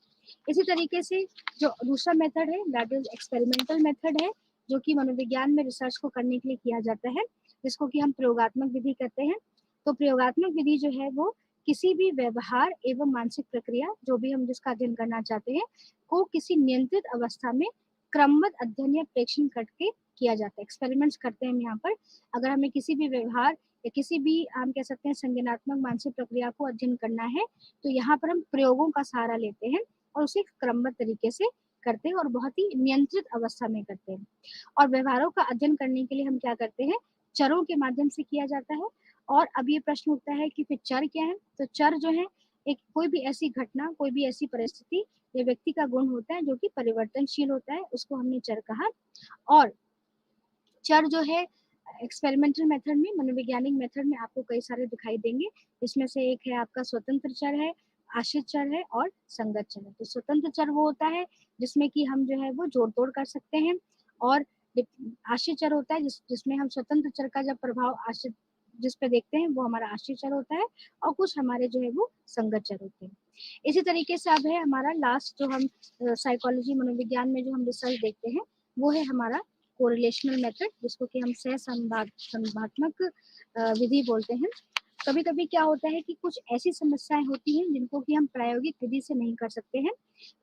इसी तरीके से जो दूसरा मेथड है दैट इज एक्सपेरिमेंटल मेथड है, जो कि मनोविज्ञान में रिसर्च को करने के लिए किया जाता है, जिसको कि हम प्रयोगात्मक विधि कहते हैं। तो प्रयोगात्मक विधि जो है वो किसी भी व्यवहार एवं मानसिक प्रक्रिया जो भी हम जिसका अध्ययन करना चाहते हैं को किसी नियंत्रित अवस्था में क्रमबद्ध अध्ययन या प्रेक्षण करके किया जाता है। एक्सपेरिमेंट्स करते हैं हम यहाँ पर। अगर हमें किसी भी व्यवहार या किसी भी हम कह सकते हैं संज्ञानात्मक मानसिक प्रक्रिया को अध्ययन करना है, तो यहाँ पर हम प्रयोगों का सहारा लेते हैं और उसे क्रमबद्ध तरीके से करते हैं और बहुत ही नियंत्रित अवस्था में करते हैं। और व्यवहारों का अध्ययन करने के लिए हम क्या करते हैं, चरों के माध्यम से किया जाता है। और अब ये प्रश्न उठता है कि फिर चर क्या है, तो चर जो है एक कोई भी ऐसी घटना, कोई भी ऐसी परिस्थिति या व्यक्ति का गुण होता है जो कि परिवर्तनशील होता है, उसको हमने चर कहा। और चर जो है एक्सपेरिमेंटल मेथड में, मनोवैज्ञानिक मेथड में आपको कई सारे दिखाई देंगे। इसमें से एक है आपका स्वतंत्र चर है, आश्रित चर है और संगत चर है। तो स्वतंत्र चर वो होता है जिसमें कि हम जो है वो जोड़ तोड़ कर सकते हैं, और आश्रित चर होता है जिसमें हम स्वतंत्र चर का जब प्रभाव आश्रित जिस पे देखते हैं वो हमारा आश्रित चर होता है, और कुछ हमारे जो है वो संगत चर होते हैं। इसी तरीके से अब है हमारा लास्ट जो हम साइकोलॉजी मनोविज्ञान में जो हम रिसर्च देखते हैं वो है हमारा कोरिलेशनल मेथड, जिसको कि हम संभागात्मक विधि बोलते हैं। कभी कभी क्या होता है कि कुछ ऐसी समस्याएं होती हैं जिनको कि हम प्रायोगिक विधि से नहीं कर सकते हैं,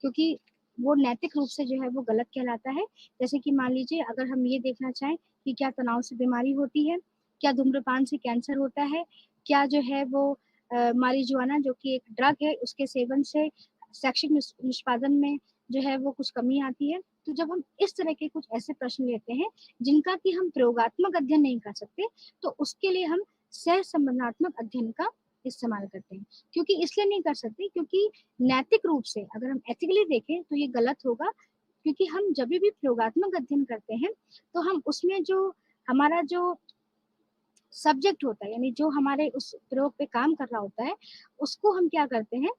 क्योंकि वो नैतिक रूप से जो है वो गलत कहलाता है। जैसे कि मान लीजिए अगर हम ये देखना चाहें कि क्या तनाव से बीमारी होती है, क्या धूम्रपान से कैंसर होता है, क्या जो है वो मारिजुआना जो कि एक ड्रग है उसके सेवन से शैक्षिक निष्पादन में जो है वो कुछ कमी आती है। तो जब हम इस तरह के कुछ ऐसे प्रश्न लेते हैं जिनका कि हम प्रयोगात्मक अध्ययन नहीं कर सकते, तो उसके लिए हम सह संबंधात्मक अध्ययन का इस्तेमाल करते हैं। क्योंकि इसलिए नहीं कर सकते क्योंकि नैतिक रूप से अगर हम एथिकली देखें तो ये गलत होगा, क्योंकि हम जब भी प्रयोगात्मक अध्ययन करते हैं तो हम उसमें जो हमारा जो सब्जेक्ट होता है यानी जो हमारे उस प्रयोग पे काम कर रहा होता है उसको हम क्या करते हैं,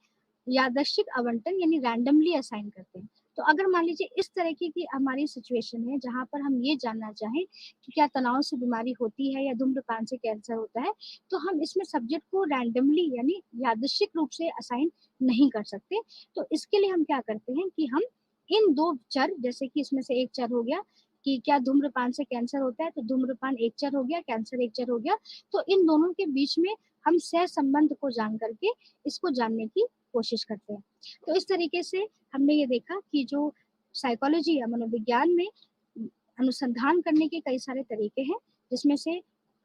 यादृच्छिक आवंटन यानी रैंडमली असाइन करते हैं। तो अगर मान लीजिए इस तरह की हमारी सिचुएशन है जहाँ पर हम ये जानना चाहें कि क्या तनाव से बीमारी होती है या धूम्रपान से कैंसर होता है, तो हम इसमें सब्जेक्ट को रैंडमली यानी यादृच्छिक रूप से असाइन नहीं कर सकते। तो इसके लिए हम क्या करते हैं कि हम इन दो चर, जैसे कि इसमें से एक चर हो गया कि क्या धूम्रपान से कैंसर होता है, तो धूम्रपान एक चर हो गया, कैंसर एक चर हो गया। तो इन दोनों के बीच में हम सह संबंध को जान करके इसको जानने की कोशिश करते हैं। तो इस तरीके से हमने ये देखा कि जो साइकोलॉजी या मनोविज्ञान में अनुसंधान करने के कई सारे तरीके हैं, जिसमें से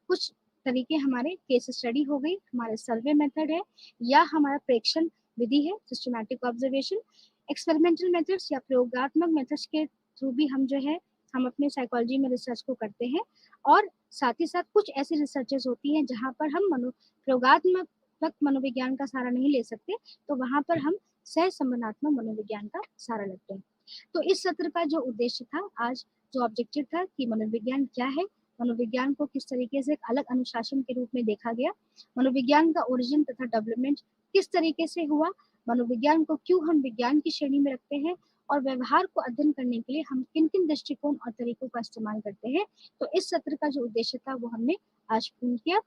कुछ तरीके हमारे केस स्टडी हो गई, हमारे सर्वे मेथड है, या हमारा प्रेक्षण विधि है सिस्टमैटिक ऑब्जर्वेशन। एक्सपेरिमेंटल मेथड्स या प्रयोगात्मक मेथड्स के थ्रू भी हम जो है हम अपने साइकोलॉजी में रिसर्च को करते हैं। और साथ ही साथ कुछ ऐसी रिसर्चेस होती हैं जहाँ पर हम प्रयोगात्मक मनोविज्ञान का सहारा नहीं ले सकते, तो वहाँ पर हम सह संबंधात्मक मनोविज्ञान का सहारा लेते हैं। तो इस सत्र का जो उद्देश्य था आज, जो ऑब्जेक्टिव था कि मनोविज्ञान क्या है, मनोविज्ञान को किस तरीके से एक अलग अनुशासन के रूप में देखा गया, मनोविज्ञान का ओरिजिन तथा डेवलपमेंट किस तरीके से हुआ, मनोविज्ञान को क्यों हम विज्ञान की श्रेणी में रखते हैं, और व्यवहार को अध्ययन करने के लिए हम किन किन दृष्टिकोण और तरीकों का इस्तेमाल करते हैं। तो इस सत्र का जो उद्देश्य था वो हमने आज पूर्ण किया,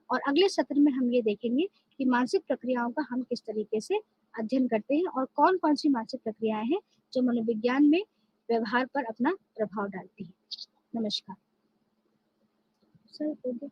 और अगले सत्र में हम ये देखेंगे कि मानसिक प्रक्रियाओं का हम किस तरीके से अध्ययन करते हैं और कौन कौन सी मानसिक प्रक्रियाएं हैं जो मनोविज्ञान में व्यवहार पर अपना प्रभाव डालती है। नमस्कार सर।